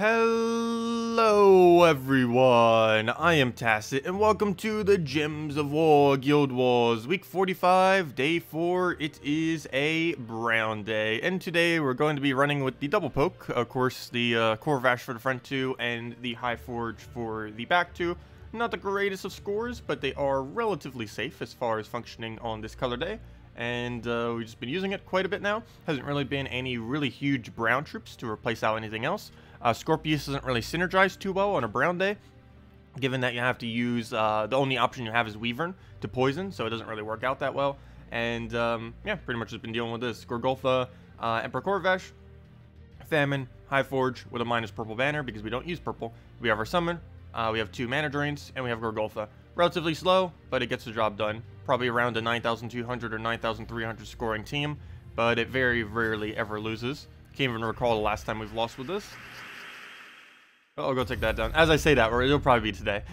Hello everyone, I am Tacet and welcome to the Gems of War Guild Wars week 45, day 4. It is a brown day and today we're going to be running with the double poke, of course the Corvash for the front two and the High Forge for the back two. Not the greatest of scores, but they are relatively safe as far as functioning on this color day. And we've just been using it quite a bit now. Hasn't really been any really huge brown troops to replace out anything else. Scorpius doesn't really synergize too well on a brown day, given that you have to use, the only option you have is Weavern to poison, so it doesn't really work out that well. And yeah, pretty much just been dealing with this. Gorgolfa, Emperor Corvash, Famine, High Forge with a minus purple banner because we don't use purple. We have our summon, we have 2 mana drains, and we have Gorgolfa. Relatively slow, but it gets the job done. Probably around a 9,200 or 9,300 scoring team, but it very rarely ever loses. Can't even recall the last time we've lost with this. Oh, I'll go take that down. As I say that, it'll probably be today.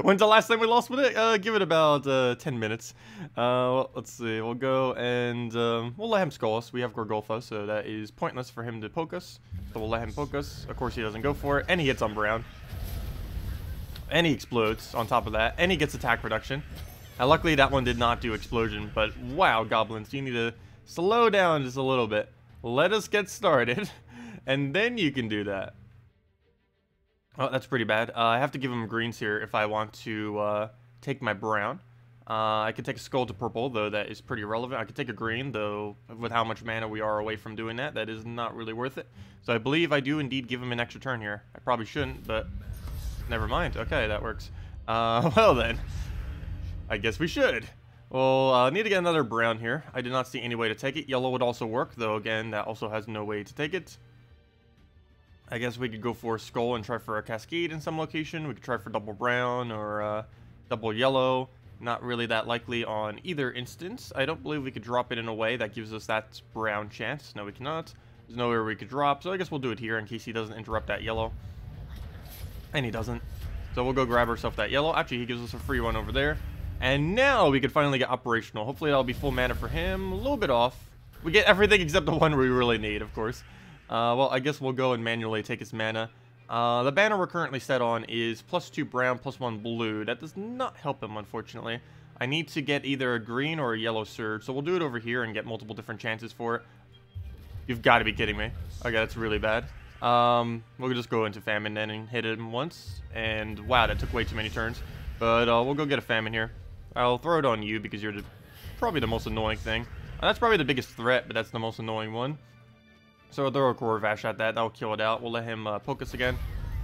When's the last time we lost with it? Give it about 10 minutes. Well, let's see. We'll go and we'll let him skull us. We have Gorgolfa, so that is pointless for him to poke us. So we'll let him poke us. Of course, he doesn't go for it, and he hits on brown. And he explodes on top of that, and he gets attack reduction. Now, luckily, that one did not do explosion, but wow, goblins, you need to slow down just a little bit. Let us get started, and then you can do that. Oh, that's pretty bad. I have to give him greens here if I want to take my brown. I could take a skull to purple, though that is pretty irrelevant. I could take a green, though with how much mana we are away from doing that, that is not really worth it. So I believe I do indeed give him an extra turn here. I probably shouldn't, but never mind. Okay, that works. Well then, I guess we should. Well, need to get another brown here. I did not see any way to take it. Yellow would also work, though again, that also has no way to take it. I guess we could go for a skull and try for a cascade in some location. We could try for double brown or double yellow. Not really that likely on either instance. I don't believe we could drop it in a way that gives us that brown chance. No, we cannot. There's nowhere we could drop, so I guess we'll do it here in case he doesn't interrupt that yellow. And he doesn't. So we'll go grab ourselves that yellow. Actually, he gives us a free one over there. And now we could finally get operational. Hopefully that'll be full mana for him. A little bit off. We get everything except the one we really need, of course. Well, I guess we'll go and manually take his mana. The banner we're currently set on is +2 brown, +1 blue. That does not help him, unfortunately. I need to get either a green or a yellow surge, so we'll do it over here and get multiple different chances for it. You've got to be kidding me. Okay, that's really bad. We'll just go into Famine then and hit him once. And wow, that took way too many turns. But we'll go get a Famine here. I'll throw it on you because you're probably the most annoying thing. That's probably the biggest threat, but that's the most annoying one. So I'll throw a Corvash at that. That'll kill it out. We'll let him poke us again.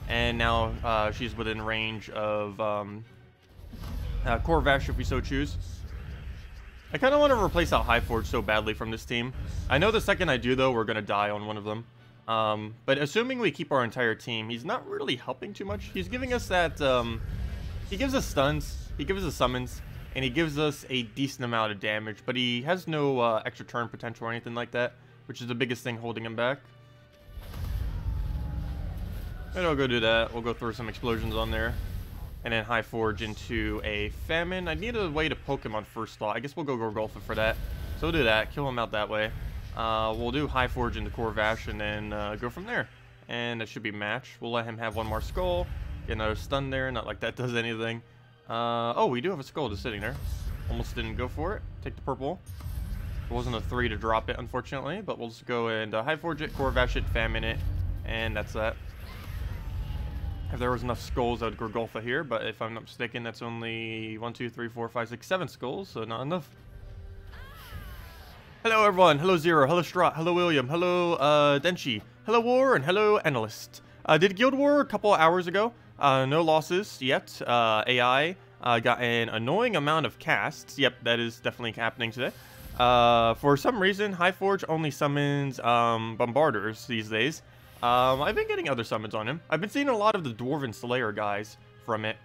And now she's within range of Corvash if we so choose. I kind of want to replace out High Forge so badly from this team. I know the second I do, though, we're going to die on one of them. But assuming we keep our entire team, he's not really helping too much. He's giving us that... he gives us stuns. He gives us summons. And he gives us a decent amount of damage. But he has no extra turn potential or anything like that, which is the biggest thing holding him back. And I'll go do that. We'll go throw some explosions on there. And then High Forge into a Famine. I need a way to poke him on first thought. I guess we'll go Gorgolfa for that. So we'll do that. Kill him out that way. We'll do High Forge into Corvash and then go from there. And that should be match. We'll let him have one more skull. Get another stun there. Not like that does anything. Oh, we do have a skull just sitting there. Almost didn't go for it. Take the purple. It wasn't a 3 to drop it, unfortunately, but we'll just go and High Forge it, Corvash it, Famine it, and that's that. If there was enough skulls, I would Gorgolfa here, but if I'm not mistaken, that's only 1, 2, 3, 4, 5, 6, 7 skulls, so not enough. Hello, everyone. Hello, Zero. Hello, Strat. Hello, William. Hello, Denshi. Hello, War, and hello, Analyst. Did Guild War a couple hours ago. No losses yet. AI got an annoying amount of casts. Yep, that is definitely happening today. For some reason, High Forge only summons Bombarders these days. I've been getting other summons on him. I've been seeing a lot of the Dwarven Slayer guys from it.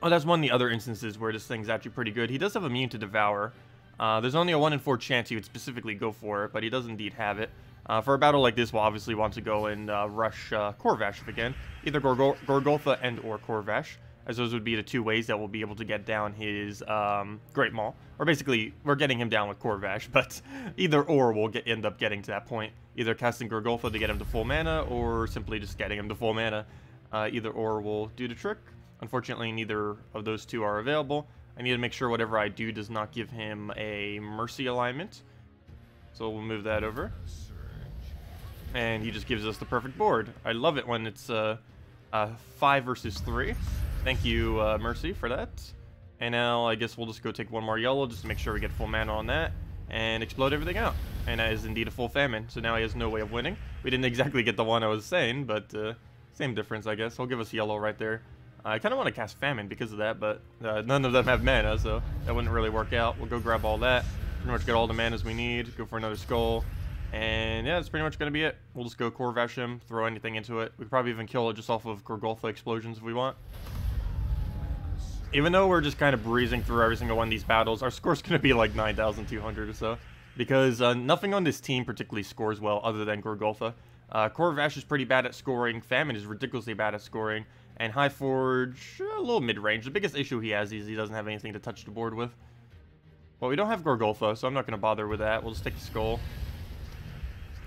Oh, that's one of the other instances where this thing's actually pretty good. He does have immune to Devour. There's only a 1 in 4 chance he would specifically go for it, but he does indeed have it. For a battle like this, we'll obviously want to go and rush Corvash again. Either Gorgolfa and or Corvash. as those would be the two ways that we'll be able to get down his Great Maul. Or basically, we're getting him down with Corvash, but either or we'll end up getting to that point. Either casting Gorgolfa to get him to full mana, or simply just getting him to full mana. Either or will do the trick. Unfortunately, neither of those two are available. I need to make sure whatever I do does not give him a Mercy alignment. So we'll move that over. And he just gives us the perfect board. I love it when it's 5 versus 3. Thank you, Mercy, for that. And now I guess we'll just go take one more yellow just to make sure we get full mana on that. And explode everything out. And that is indeed a full famine. So now he has no way of winning. We didn't exactly get the one I was saying, but same difference, I guess. He'll give us yellow right there. I kind of want to cast famine because of that, but none of them have mana, so that wouldn't really work out. We'll go grab all that. Pretty much get all the manas we need. Go for another skull. And yeah, that's pretty much going to be it. We'll just go Corvash him, throw anything into it. We could probably even kill it just off of Gorgolfa explosions if we want. Even though we're just kind of breezing through every single one of these battles, our score's going to be like 9,200 or so. Because nothing on this team particularly scores well other than Gorgolfa. Corvash is pretty bad at scoring. Famine is ridiculously bad at scoring. And High Forge, a little mid-range. The biggest issue he has is he doesn't have anything to touch the board with. Well, we don't have Gorgolfa, so I'm not going to bother with that. We'll just take the skull.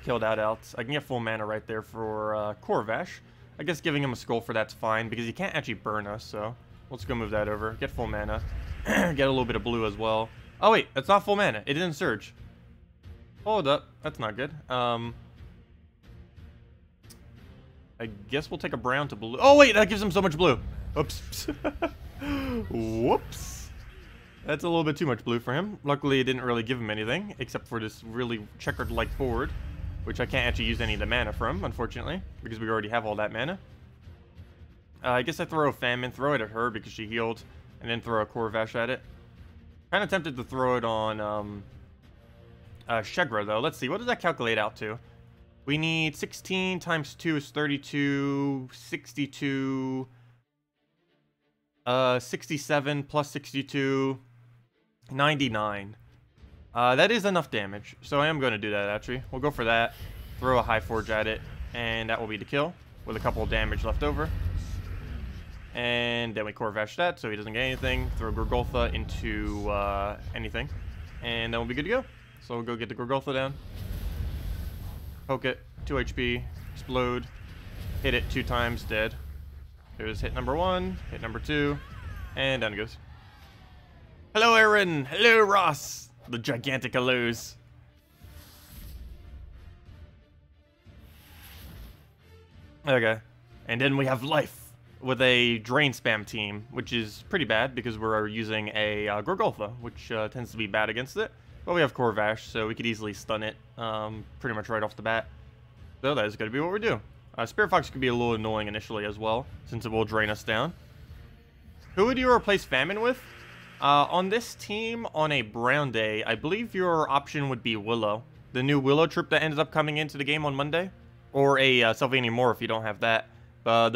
Kill that out. I can get full mana right there for Corvash. I guess giving him a skull for that's fine, because he can't actually burn us, so let's go move that over. Get full mana. Get a little bit of blue as well. Oh, wait, that's not full mana. It didn't surge. Hold up. That's not good. I guess we'll take a brown to blue. Oh, wait, that gives him so much blue. Oops. Whoops. That's a little bit too much blue for him. Luckily, it didn't really give him anything, except for this really checkered-like board, which I can't actually use any of the mana from, unfortunately, because we already have all that mana. I guess I throw a Famine, throw it at her because she healed, and then throw a Corvash at it. Kind of tempted to throw it on Shegra, though. Let's see, what does that calculate out to? We need 16 times 2 is 32, 62, 67 plus 62, 99. That is enough damage, so I am going to do that, actually. We'll go for that, throw a High Forge at it, and that will be the kill, with a couple of damage left over. And then we Corvash that, so he doesn't get anything. Throw Gorgolfa into anything, and then we'll be good to go. So we'll go get the Gorgolfa down. Poke it, 2 HP, explode, hit it 2 times, dead. Here's hit number 1, hit number 2, and down it goes. Hello, Aaron! Hello, Ross! The gigantic hellos. Okay, and then we have life with a drain spam team, which is pretty bad because we're using a Gorgolfa, which tends to be bad against it. But we have Corvash, so we could easily stun it pretty much right off the bat. So that is going to be what we do. Spirit Fox could be a little annoying initially as well, since it will drain us down. Who would you replace Famine with? On this team, on a brown day, I believe your option would be Willow. The new Willow troop that ended up coming into the game on Monday. Or a Sylvania Moore if you don't have that. But,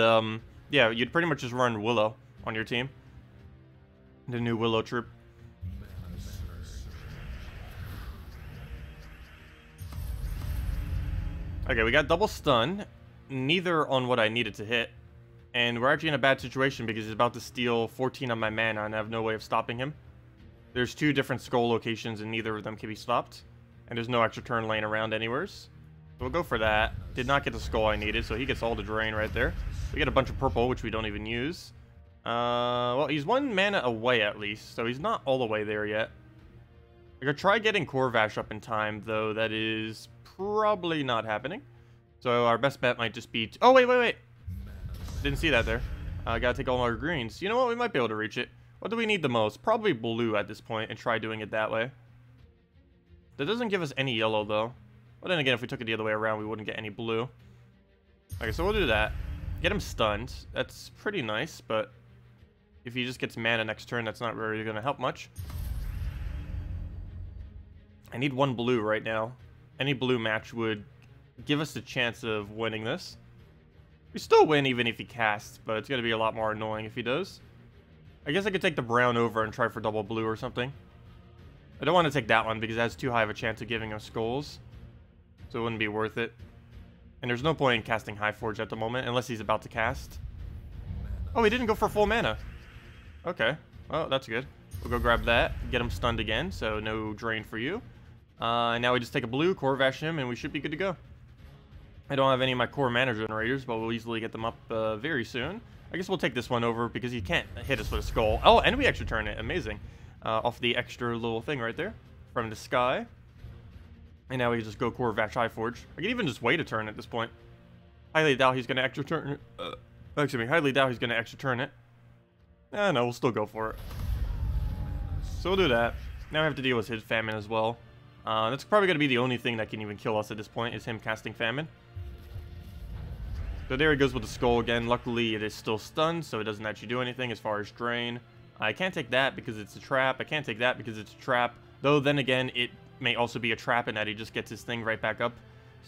yeah, you'd pretty much just run Willow on your team. The new Willow troop. Okay, we got double stun. Neither on what I needed to hit. And we're actually in a bad situation because he's about to steal 14 of my mana and I have no way of stopping him. There's 2 different skull locations and neither of them can be stopped. And there's no extra turn lane around anywhere. So we'll go for that. Did not get the skull I needed, so he gets all the drain right there. We get a bunch of purple, which we don't even use. Well, he's 1 mana away at least, so he's not all the way there yet. I could try getting Corvash up in time, though that is probably not happening. So our best bet might just be... Oh, wait. Didn't see that there. Gotta take all our greens. You know what? We might be able to reach it. What do we need the most? Probably blue at this point and try doing it that way. That doesn't give us any yellow, though. But then again, if we took it the other way around, we wouldn't get any blue. Okay, so we'll do that. Get him stunned. That's pretty nice, but if he just gets mana next turn, that's not really going to help much. I need 1 blue right now. Any blue match would give us the chance of winning this. We still win even if he casts, but it's going to be a lot more annoying if he does. I guess I could take the brown over and try for double blue or something. I don't want to take that one because it has too high of a chance of giving us skulls. So it wouldn't be worth it. And there's no point in casting High Forge at the moment unless he's about to cast. Oh, he didn't go for full mana. Okay. Well, that's good. We'll go grab that. Get him stunned again, so no drain for you. And now we just take a blue, core vash him, and we should be good to go. I don't have any of my core mana generators, but we'll easily get them up very soon. I guess we'll take this one over because he can't hit us with a skull. Oh, and we extra turn it. Amazing. Off the extra little thing right there from the sky. And now we can just go core vash high forge. I can even just wait a turn at this point. Highly doubt he's going to extra turn it. Excuse me. Highly doubt he's going to extra turn it. No, we'll still go for it. So we'll do that. Now we have to deal with his famine as well. That's probably going to be the only thing that can even kill us at this point, is him casting famine. So there he goes with the skull again. Luckily, it is still stunned, so it doesn't actually do anything as far as drain. I can't take that because it's a trap. I can't take that because it's a trap. Though, then again, it may also be a trap in that he just gets his thing right back up.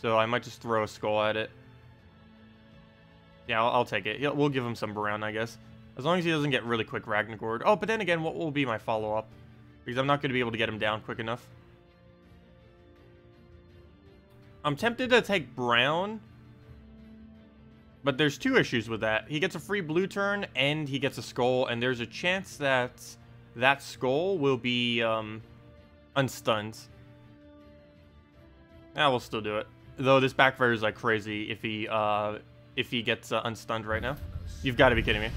So I might just throw a skull at it. Yeah, I'll take it. We'll give him some Brown, I guess. As long as he doesn't get really quick Ragnagord. Oh, but then again, what will be my follow-up? Because I'm not going to be able to get him down quick enough. I'm tempted to take Brown. But there's two issues with that. He gets a free blue turn, and he gets a skull, and there's a chance that that skull will be unstunned. Nah, we'll still do it. Though this backfires like crazy if he gets unstunned right now. You've got to be kidding me.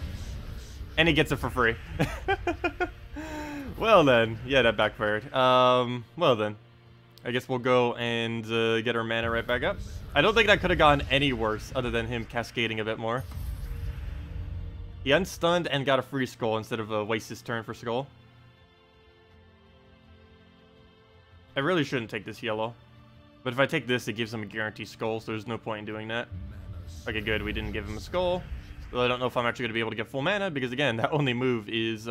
And he gets it for free. Well then, yeah, that backfired. Well then, I guess we'll go and get our mana right back up. I don't think that could have gone any worse other than him cascading a bit more. He unstunned and got a free skull instead of waste his turn for skull. I really shouldn't take this yellow. But if I take this, it gives him a guaranteed skull, so there's no point in doing that. Okay, good. We didn't give him a skull. Well, I don't know if I'm actually going to be able to get full mana, because again, that only move is,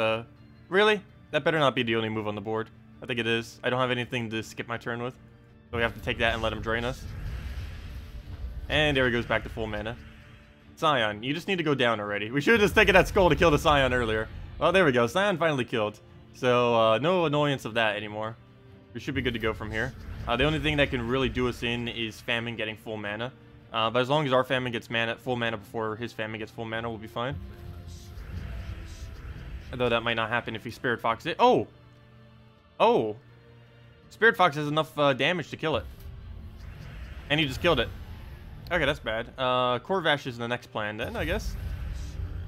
really? That better not be the only move on the board. I think it is. I don't have anything to skip my turn with. So we have to take that and let him drain us. And there he goes back to full mana. Scion, you just need to go down already. We should have just taken that skull to kill the Scion earlier. Well, there we go. Scion finally killed. So, no annoyance of that anymore. We should be good to go from here. The only thing that can really do us in is Famine getting full mana. But as long as our Famine gets full mana before his Famine gets full mana, we'll be fine. Although that might not happen if he Spirit Fox it. Oh! Oh! Spirit Fox has enough damage to kill it. And he just killed it. Okay, that's bad. Corvash is the next plan then, I guess.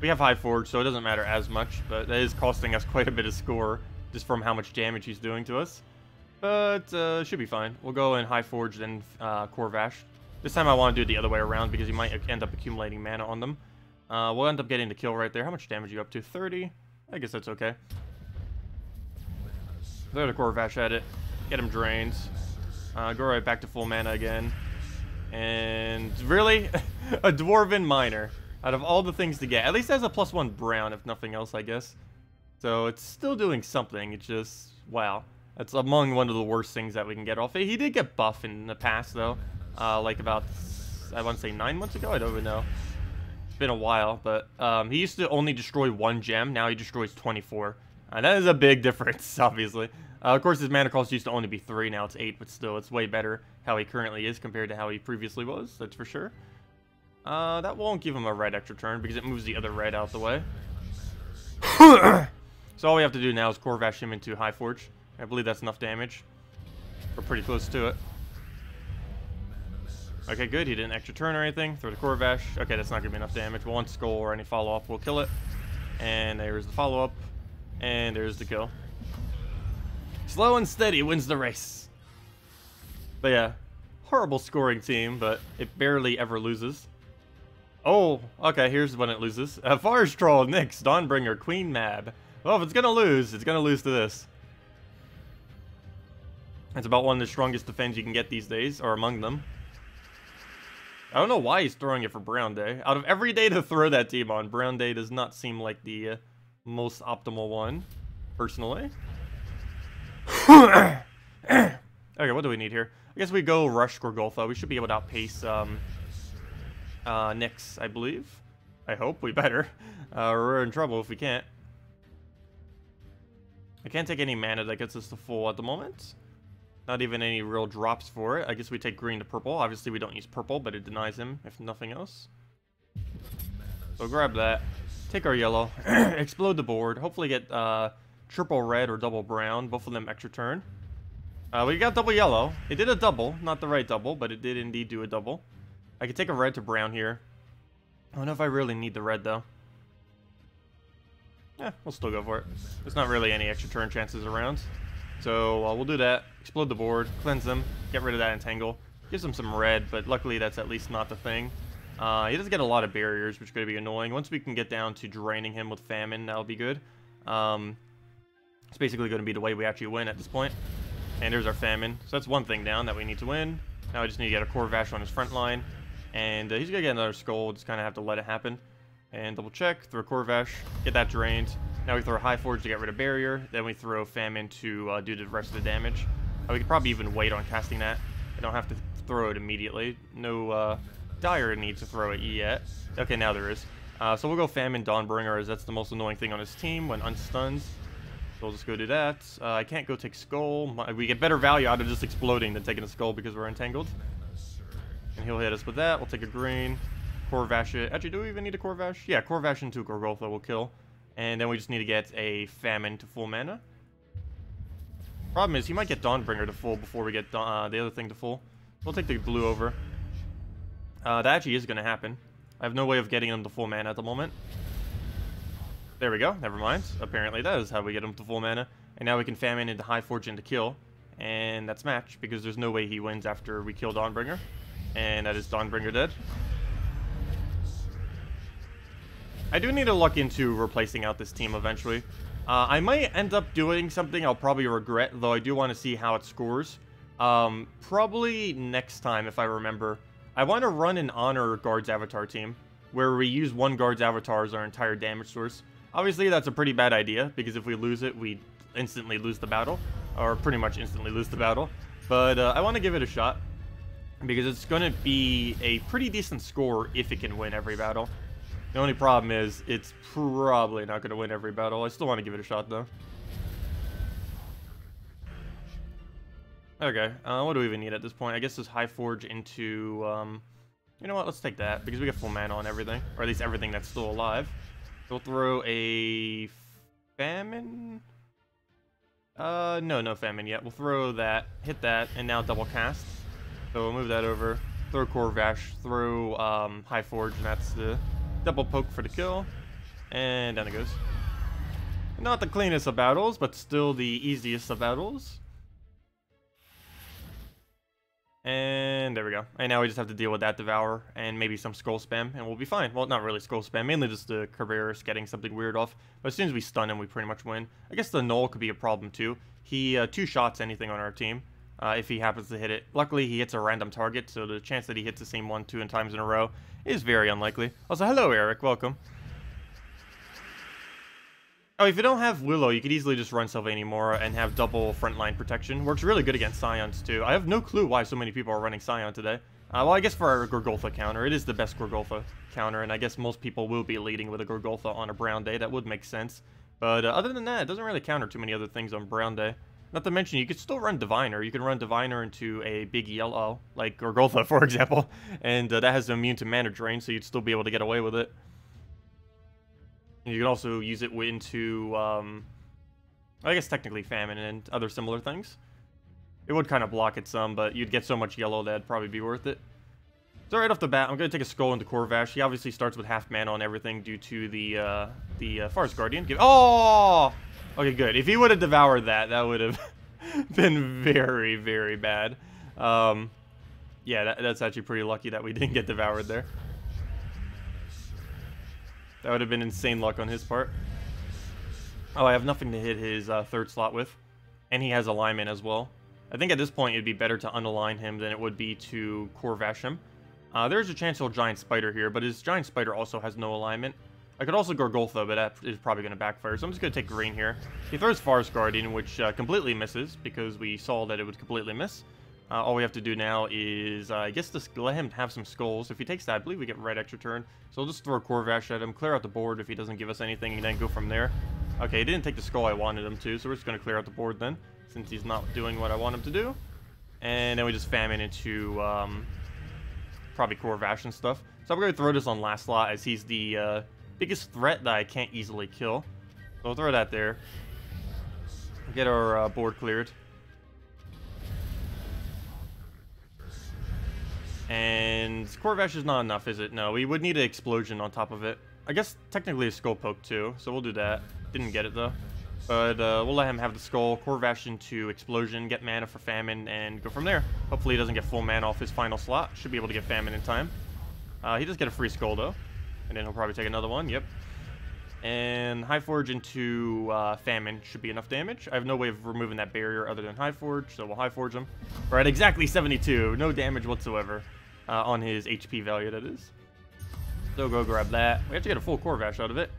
We have High Forge, so it doesn't matter as much, but that is costing us quite a bit of score just from how much damage he's doing to us. But should be fine. We'll go in High Forge, then Corvash. This time I want to do it the other way around because he might end up accumulating mana on them. We'll end up getting the kill right there. How much damage are you up to? 30? I guess that's okay. Throw the Corvash at it. Get him drained. Go right back to full mana again. And really? A Dwarven Miner. Out of all the things to get. At least it has a +1 Brown, if nothing else, I guess. So it's still doing something. It's just, wow. That's among one of the worst things that we can get off it. He did get buff in the past, though. Like about, I want to say 9 months ago? I don't even know. It's been a while, but he used to only destroy 1 gem. Now he destroys 24. That is a big difference, obviously. Of course, his mana cost used to only be 3. Now it's 8, but still, it's way better how he currently is compared to how he previously was. That's for sure. That won't give him a red extra turn because it moves the other red out the way. So all we have to do now is Corvash him into High Forge. I believe that's enough damage. We're pretty close to it. Okay, good. He didn't extra turn or anything. Throw the Corvash. Okay, that's not going to be enough damage. One skull or any follow-up will kill it. And there's the follow-up. And there's the kill. Slow and steady wins the race. But yeah, horrible scoring team, but it barely ever loses. Oh, okay, here's when it loses. Forest Troll, Nyx, Dawnbringer, Queen Mab. Well, if it's going to lose to this. It's about one of the strongest defense you can get these days, or among them. I don't know why he's throwing it for Brown Day. Out of every day to throw that team on, Brown Day does not seem like the most optimal one, personally. Okay, what do we need here? I guess we go Rush Gorgolfa. We should be able to outpace Nyx, I believe. I hope. We better. We're in trouble if we can't. I can't take any mana that gets us to full at the moment. Not even any real drops for it. I guess we take green to purple. Obviously, we don't use purple, but it denies him, if nothing else. So grab that. Take our yellow, explode the board, hopefully get triple red or double brown, both of them extra turn. We got double yellow. It did a double, not the right double, but it did indeed do a double. I could take a red to brown here. I don't know if I really need the red, though. Yeah, we'll still go for it. There's not really any extra turn chances around. So we'll do that. Explode the board, cleanse them, get rid of that entangle. Gives him some red, but luckily that's at least not the thing. He does get a lot of barriers, which is going to be annoying. Once we can get down to draining him with famine, that'll be good. It's basically going to be the way we actually win at this point. And there's our famine. So that's one thing down that we need to win. Now I just need to get a Corvash on his front line. And he's going to get another skull. Just kind of have to let it happen. And double check, throw Corvash, get that drained. Now we throw a High Forge to get rid of barrier. Then we throw famine to do the rest of the damage. We could probably even wait on casting that. I don't have to throw it immediately. No dire need to throw it yet. Okay, now there is. So we'll go famine Dawnbringer, as that's the most annoying thing on his team when unstunned. So we'll just go do that. I can't go take skull. We get better value out of just exploding than taking a skull because we're entangled. And he'll hit us with that. We'll take a green. Corvash it. Actually, do we even need a Corvash? Yeah, Corvash into Gorgolfa will kill. And then we just need to get a famine to full mana. Problem is, he might get Dawnbringer to full before we get the other thing to full. We'll take the blue over. That actually is going to happen. I have no way of getting him to full mana at the moment. There we go. Never mind. Apparently that is how we get him to full mana. And now we can famine into High Fortune to kill. And that's match, because there's no way he wins after we kill Dawnbringer. And that is Dawnbringer dead. I do need to look into replacing out this team eventually. I might end up doing something I'll probably regret, though I do want to see how it scores. Probably next time, if I remember. I want to run an Honor Guards Avatar team, where we use one Guards Avatar as our entire damage source. Obviously, that's a pretty bad idea, because if we lose it, we instantly lose the battle. Or pretty much instantly lose the battle. But I want to give it a shot, because it's going to be a pretty decent score if it can win every battle. The only problem is, it's probably not going to win every battle. I still want to give it a shot, though. Okay, what do we even need at this point? I guess this High Forge into, you know what, let's take that, because we get full mana on everything. Or at least everything that's still alive. So we'll throw a famine? No famine yet. We'll throw that, hit that, and now double cast. So we'll move that over, throw Corvash, throw High Forge, and that's the double poke for the kill. And down it goes. Not the cleanest of battles, but still the easiest of battles. And there we go. And now we just have to deal with that Devour and maybe some Skull Spam, and we'll be fine. Well, not really Skull Spam, mainly just the Cabarrus getting something weird off. But as soon as we stun him, we pretty much win. I guess the Null could be a problem too. He two-shots anything on our team if he happens to hit it. Luckily, he hits a random target, so the chance that he hits the same one 2 times in a row is very unlikely. Also, hello, Eric. Welcome. Oh, if you don't have Willow, you could easily just run Sylvania Mora and have double frontline protection. Works really good against Scions, too. I have no clue why so many people are running Scion today. Well, I guess for our Gorgolfa counter, it is the best Gorgolfa counter, and I guess most people will be leading with a Gorgolfa on a brown day. That would make sense. But other than that, it doesn't really counter too many other things on brown day. Not to mention, you could still run Diviner. You can run Diviner into a big yellow, like Gorgolfa, for example. And that has immune to mana drain, so you'd still be able to get away with it. You can also use it into, I guess technically Famine and other similar things. It would kind of block it some, but you'd get so much yellow that'd probably be worth it. So right off the bat, I'm going to take a Skull into Corvash. He obviously starts with half mana on everything due to the Forest Guardian. Oh! Okay, good. If he would have devoured that, that would have been very, very bad. Yeah, that's actually pretty lucky that we didn't get devoured there. That would have been insane luck on his part. Oh, I have nothing to hit his third slot with. And he has alignment as well. I think at this point it'd be better to unalign him than it would be to Corvash him. There's a chance he'll Giant Spider here, but his Giant Spider also has no alignment. I could also Gorgolfa, but that is probably going to backfire, so I'm just going to take green here. He throws Forest Guardian, which completely misses, because we saw that it would completely miss. All we have to do now is, I guess, just let him have some skulls. If he takes that, I believe we get red extra turn. So we'll just throw Corvash at him, clear out the board if he doesn't give us anything, and then go from there. Okay, he didn't take the skull I wanted him to, so we're just going to clear out the board then, since he's not doing what I want him to do. And then we just Famine into, probably Corvash and stuff. So I'm going to throw this on last slot, as he's the biggest threat that I can't easily kill. So we'll throw that there. Get our board cleared. And Corvash is not enough, is it? No, we would need an explosion on top of it. I guess technically a skull poke too, so we'll do that. Didn't get it though. But we'll let him have the skull, Corvash into explosion, get mana for famine, and go from there. Hopefully he doesn't get full mana off his final slot. Should be able to get famine in time. He does get a free skull though. And then he'll probably take another one, yep. And High Forge into famine should be enough damage. I have no way of removing that barrier other than High Forge, so we'll High Forge him. We're at exactly 72, no damage whatsoever on his HP value, that is. So go grab that. We have to get a full Corvash out of it.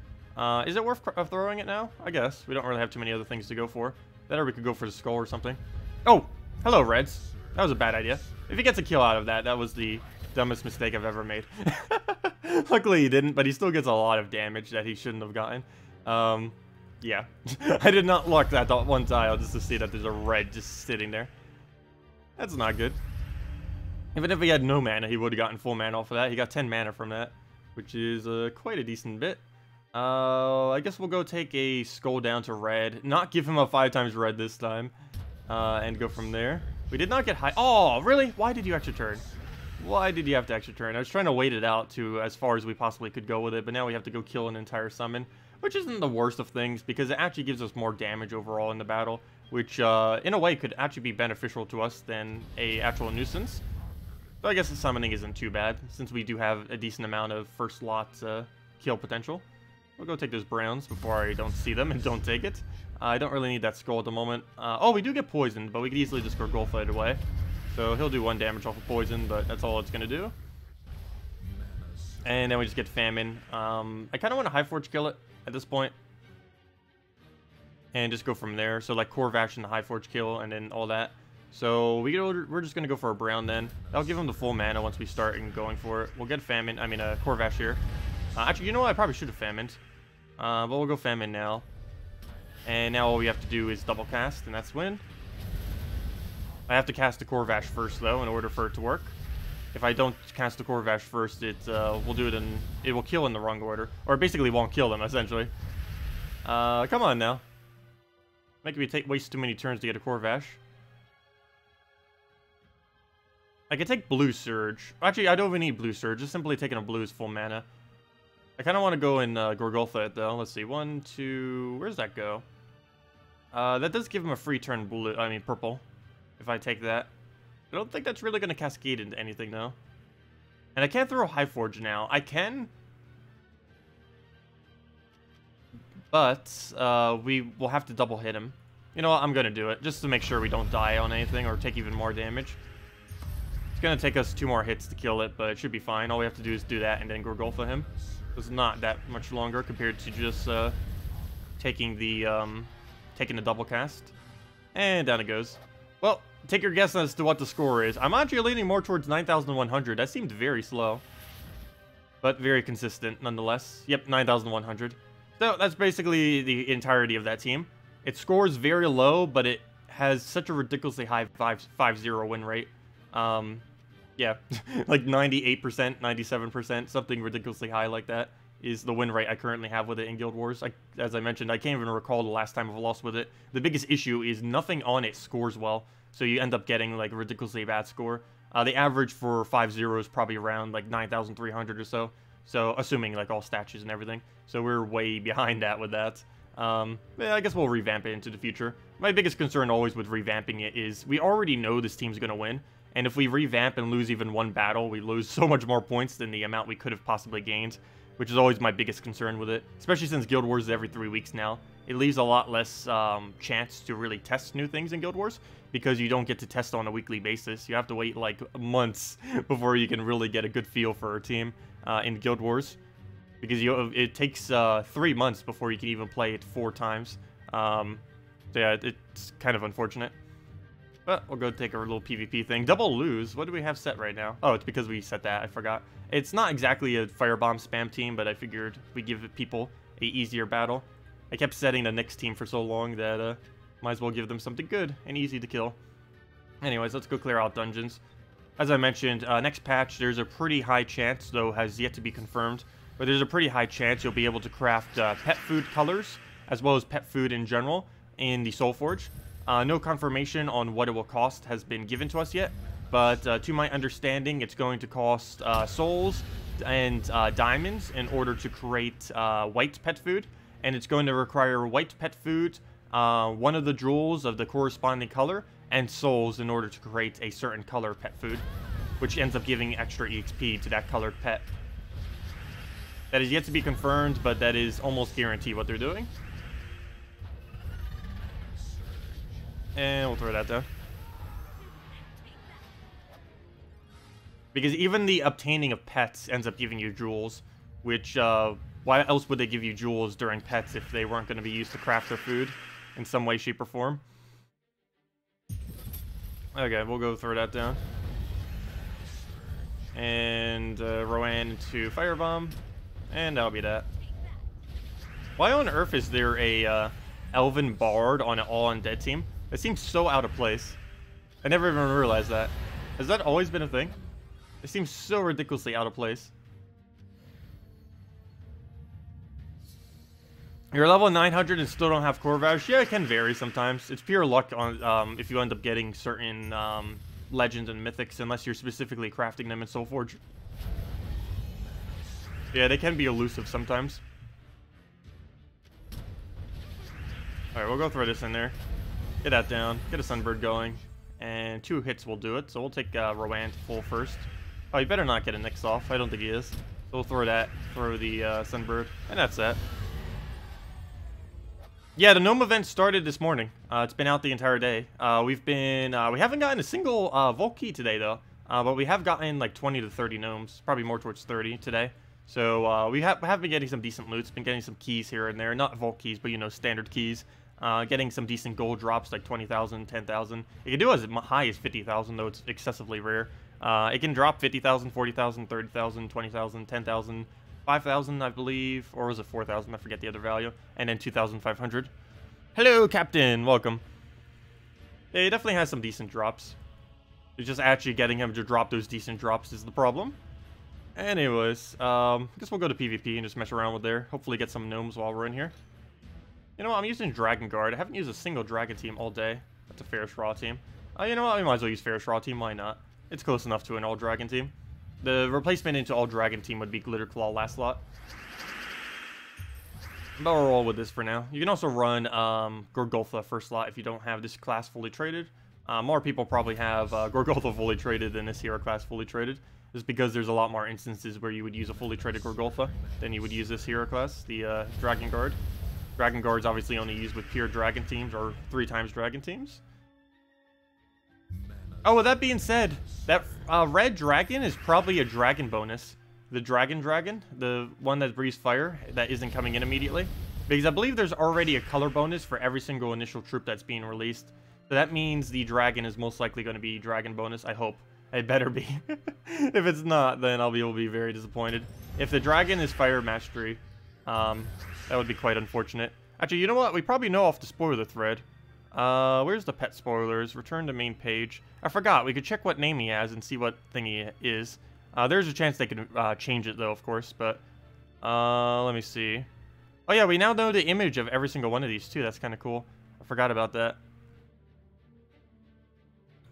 Is it worth throwing it now? I guess. We don't really have too many other things to go for. That or we could go for the skull or something. Oh! Hello, Reds. That was a bad idea. If he gets a kill out of that, that was the dumbest mistake I've ever made. Luckily he didn't, but he still gets a lot of damage that he shouldn't have gotten. Yeah. I did not luck that one tile just to see that there's a red just sitting there. That's not good. Even if he had no mana, he would have gotten full mana off of that. He got 10 mana from that, which is quite a decent bit. I guess we'll go take a skull down to red. Not give him a 5 times red this time. And go from there. We did not get high. Oh, really? Why did you extra turn? Why did you have to extra turn? I was trying to wait it out to as far as we possibly could go with it, but now we have to go kill an entire summon, which isn't the worst of things because it actually gives us more damage overall in the battle, which in a way could actually be beneficial to us than a actual nuisance. So I guess the summoning isn't too bad since we do have a decent amount of first slot kill potential. We'll go take those browns before I don't see them and don't take it. I don't really need that skull at the moment. Oh, we do get poisoned, but we could easily just Golf it away. So he'll do 1 damage off of poison, but that's all it's going to do. And then we just get famine. I kind of want to High Forge kill it at this point. And just go from there. So like Corvash and the High Forge kill and then all that. So we're just going to go for a brown then. That'll give him the full mana once we start and going for it. We'll get famine. I mean Corvash here. Actually, you know what? I probably should have famined. But we'll go famine now. And now all we have to do is double cast and that's win. I have to cast the Corvash first, though, in order for it to work. If I don't cast the Corvash first, we'll do it in... It will kill in the wrong order. Or it basically won't kill them, essentially. Come on, now. Making me waste too many turns to get a Corvash. I can take Blue Surge. Actually, I don't even need Blue Surge. Just simply taking a blue is full mana. I kind of want to go and Gorgulfa it, though. Let's see. 1, 2... Where does that go? That does give him a free turn blue... I mean, purple. If I take that. I don't think that's really going to cascade into anything, though. And I can't throw High Forge now. I can. But we will have to double hit him. You know what? I'm going to do it. Just to make sure we don't die on anything or take even more damage. It's going to take us 2 more hits to kill it, but it should be fine. All we have to do is do that and then Gorgulfa him. It's not that much longer compared to just taking the double cast. And down it goes. Well, take your guess as to what the score is. I'm actually leaning more towards 9,100. That seemed very slow. But very consistent, nonetheless. Yep, 9,100. So, that's basically the entirety of that team. It scores very low, but it has such a ridiculously high 5-0 win rate. Yeah, like 98%, 97%, something ridiculously high like that is the win rate I currently have with it in Guild Wars. As I mentioned, I can't even recall the last time I've lost with it. The biggest issue is nothing on it scores well, so you end up getting like a ridiculously bad score. The average for 5-0 is probably around like 9,300 or so. So assuming like all statues and everything. So we're way behind that with that. Yeah, I guess we'll revamp it into the future. My biggest concern always with revamping it is we already know this team's going to win. And if we revamp and lose even 1 battle, we lose so much more points than the amount we could have possibly gained, which is always my biggest concern with it, especially since Guild Wars is every 3 weeks now. It leaves a lot less chance to really test new things in Guild Wars, because you don't get to test on a weekly basis. You have to wait like months before you can really get a good feel for a team in Guild Wars, because it takes 3 months before you can even play it 4 times. So yeah, it's kind of unfortunate. But we'll go take a little PvP thing. Double lose. What do we have set right now? Oh, it's because we set that. I forgot. It's not exactly a firebomb spam team, but I figured we give people a easier battle. I kept setting the next team for so long that might as well give them something good and easy to kill. Anyways, let's go clear out dungeons. As I mentioned, next patch, there's a pretty high chance, though has yet to be confirmed, but there's a pretty high chance you'll be able to craft pet food colors, as well as pet food in general, in the Soul Forge. No confirmation on what it will cost has been given to us yet, but to my understanding, it's going to cost souls and diamonds in order to create white pet food, and it's going to require white pet food, one of the jewels of the corresponding color, and souls in order to create a certain color pet food, which ends up giving extra EXP to that colored pet. That is yet to be confirmed, but that is almost guaranteed what they're doing. And we'll throw that down. Because even the obtaining of pets ends up giving you jewels, which, why else would they give you jewels during pets if they weren't going to be used to craft their food in some way, shape, or form? Okay, we'll go throw that down. And Rowan into Firebomb, and that'll be that. Why on earth is there a Elven Bard on an all-undead team? It seems so out of place. I never even realized that. Has that always been a thing? It seems so ridiculously out of place. You're level 900 and still don't have core values? Yeah, it can vary sometimes. It's pure luck on if you end up getting certain legends and mythics, unless you're specifically crafting them in Soulforge. Yeah, they can be elusive sometimes. Alright, we'll go throw this in there. Get that down. Get a Sunbird going. And 2 hits will do it. So we'll take Rowan to full first. Oh, he better not get a Nyx off. I don't think he is. So we'll throw that. Throw the Sunbird. And that's that. Yeah, the Gnome event started this morning. It's been out the entire day. We haven't gotten a single Vault Key today, though. But we have gotten like 20 to 30 Gnomes. Probably more towards 30 today. So we have been getting some decent loot. Been getting some keys here and there. Not Vault Keys, but, you know, standard keys. Getting some decent gold drops, like 20,000, 10,000. It can do as high as 50,000, though it's excessively rare. It can drop 50,000, 40,000, 30,000, 20,000, 10,000, 5,000, I believe. Or was it 4,000? I forget the other value. And then 2,500. Hello, Captain. Welcome. Yeah, he definitely has some decent drops. It's just actually getting him to drop those decent drops is the problem. Anyways, I guess we'll go to PvP and just mess around with there. Hopefully get some gnomes while we're in here. You know what, I'm using Dragon Guard. I haven't used a single Dragon team all day. That's a Ferris Raw team. You know what, we might as well use Ferris Raw team, why not? It's close enough to an all-Dragon team. The replacement into all-Dragon team would be Glitter Claw last slot. But we'll roll with this for now. You can also run Gorgolfa first slot if you don't have this class fully traded. More people probably have Gorgolfa fully traded than this hero class fully traded. Just because there's a lot more instances where you would use a fully traded Gorgolfa than you would use this hero class, the Dragon Guard. Dragon Guard's obviously only used with pure Dragon teams or 3 times Dragon teams. Oh, with that being said, that red dragon is probably a dragon bonus. The Dragon, the one that breathes fire, that isn't coming in immediately. Because I believe there's already a color bonus for every single initial troop that's being released. So that means the dragon is most likely going to be dragon bonus, I hope. It better be. If it's not, then I'll be very disappointed. If the dragon is fire mastery, that would be quite unfortunate. Actually, you know what? We probably know off the spoiler thread. Where's the pet spoilers? Return to main page. I forgot. We could check what name he has and see what thing he is. There's a chance they could change it, though, of course. But let me see. Oh, yeah. We now know the image of every single one of these, too. That's kind of cool. I forgot about that.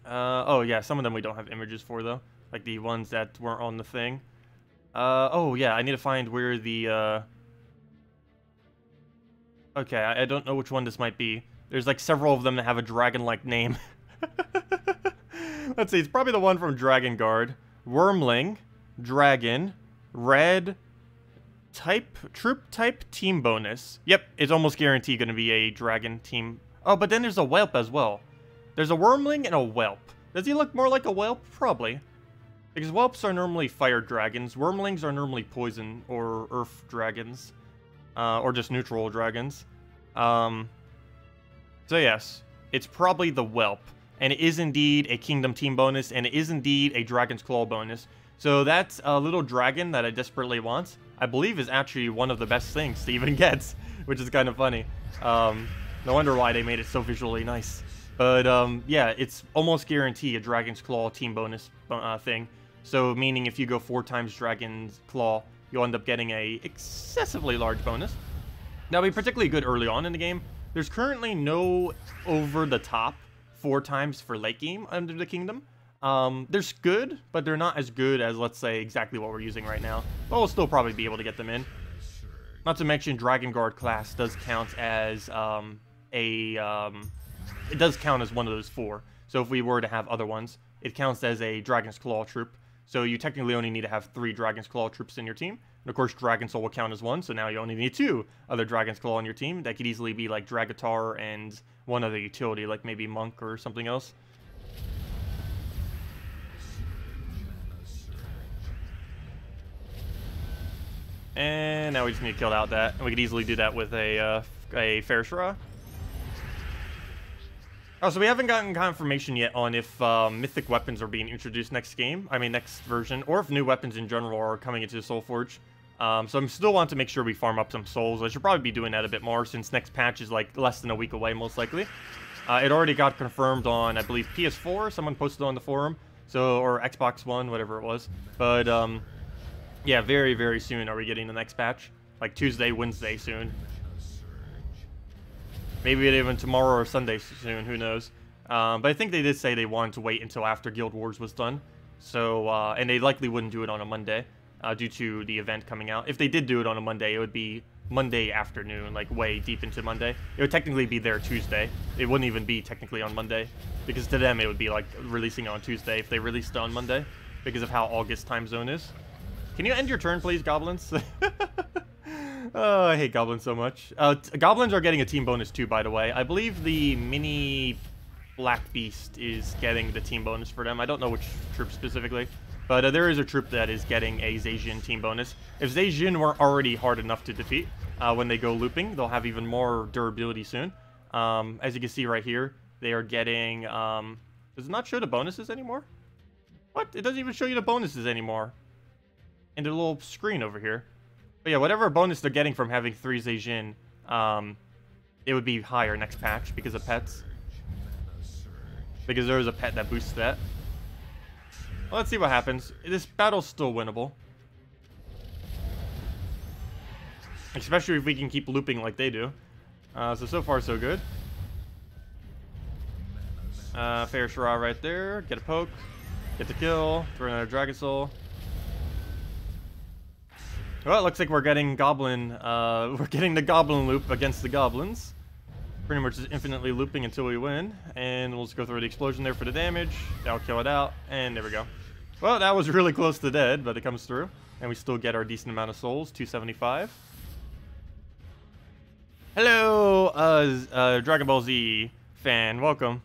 Oh, yeah. Some of them we don't have images for, though. Like the ones that weren't on the thing. Oh, yeah. I need to find where the... Okay, I don't know which one this might be. There's like several of them that have a dragon-like name. Let's see, it's probably the one from Dragon Guard. Wormling, Dragon, Red, Troop Type Team Bonus. Yep, it's almost guaranteed going to be a Dragon team. Oh, but then there's a Whelp as well. There's a Wormling and a Whelp. Does he look more like a Whelp? Probably. Because Whelps are normally fire dragons. Wormlings are normally poison or earth dragons. Or just neutral dragons. So yes, it's probably the Whelp. And it is indeed a Kingdom Team bonus, and it is indeed a Dragon's Claw bonus. So that's a little dragon that I desperately want. I believe is actually one of the best things to even get, which is kind of funny. No wonder why they made it so visually nice. But yeah, it's almost guaranteed a Dragon's Claw team bonus thing. So meaning if you go 4 times Dragon's Claw, you'll end up getting a excessively large bonus. That'll be particularly good early on in the game. There's currently no over-the-top 4 times for late game under the kingdom. They're good, but they're not as good as, let's say, exactly what we're using right now. But we'll still probably be able to get them in. Not to mention, Dragon Guard class does count as it does count as one of those 4. So if we were to have other ones, it counts as a Dragon's Claw troop. So you technically only need to have 3 Dragon's Claw troops in your team. And of course, Dragon Soul will count as 1, so now you only need 2 other Dragon's Claw on your team. That could easily be like Dragatar and one other utility, like maybe Monk or something else. And now we just need to kill out that. And we could easily do that with a Fershra. Oh, so we haven't gotten confirmation yet on if mythic weapons are being introduced next game. I mean, next version. Or if new weapons in general are coming into Soulforge. So I'm still want to make sure we farm up some souls. I should probably be doing that a bit more since next patch is like less than a week away, most likely. It already got confirmed on, I believe, PS4. Someone posted on the forum. So, or Xbox One, whatever it was. But, yeah, very, very soon are we getting the next patch. Like Tuesday, Wednesday soon. Maybe even tomorrow or Sunday soon, who knows. But I think they did say they wanted to wait until after Guild Wars was done. So, and they likely wouldn't do it on a Monday due to the event coming out. If they did do it on a Monday, it would be Monday afternoon, like way deep into Monday. It would technically be there Tuesday. It wouldn't even be technically on Monday. Because to them, it would be like releasing on Tuesday if they released it on Monday. Because of how August time zone is. Can you end your turn, please, goblins? Oh, I hate goblins so much. Goblins are getting a team bonus too, by the way. I believe the mini Black Beast is getting the team bonus for them. I don't know which troop specifically. But there is a troop that is getting a Zhejian team bonus. If Zhejian weren't already hard enough to defeat, when they go looping, they'll have even more durability soon. As you can see right here, they are getting... does it not show the bonuses anymore? What? It doesn't even show you the bonuses anymore. In the little screen over here. But yeah, whatever bonus they're getting from having 3 Zhejian, it would be higher next patch because of pets. Because there is a pet that boosts that. Well, let's see what happens. This battle's still winnable. Especially if we can keep looping like they do. So far so good. Fair Shara right there. Get a poke. Get the kill. Throw another Dragon Soul. Well, it looks like we're getting Goblin, we're getting the Goblin loop against the Goblins. Pretty much just infinitely looping until we win. And we'll just go through the explosion there for the damage. That'll kill it out. And there we go. Well, that was really close to dead, but it comes through. And we still get our decent amount of souls, 275. Hello, Dragon Ball Z fan. Welcome.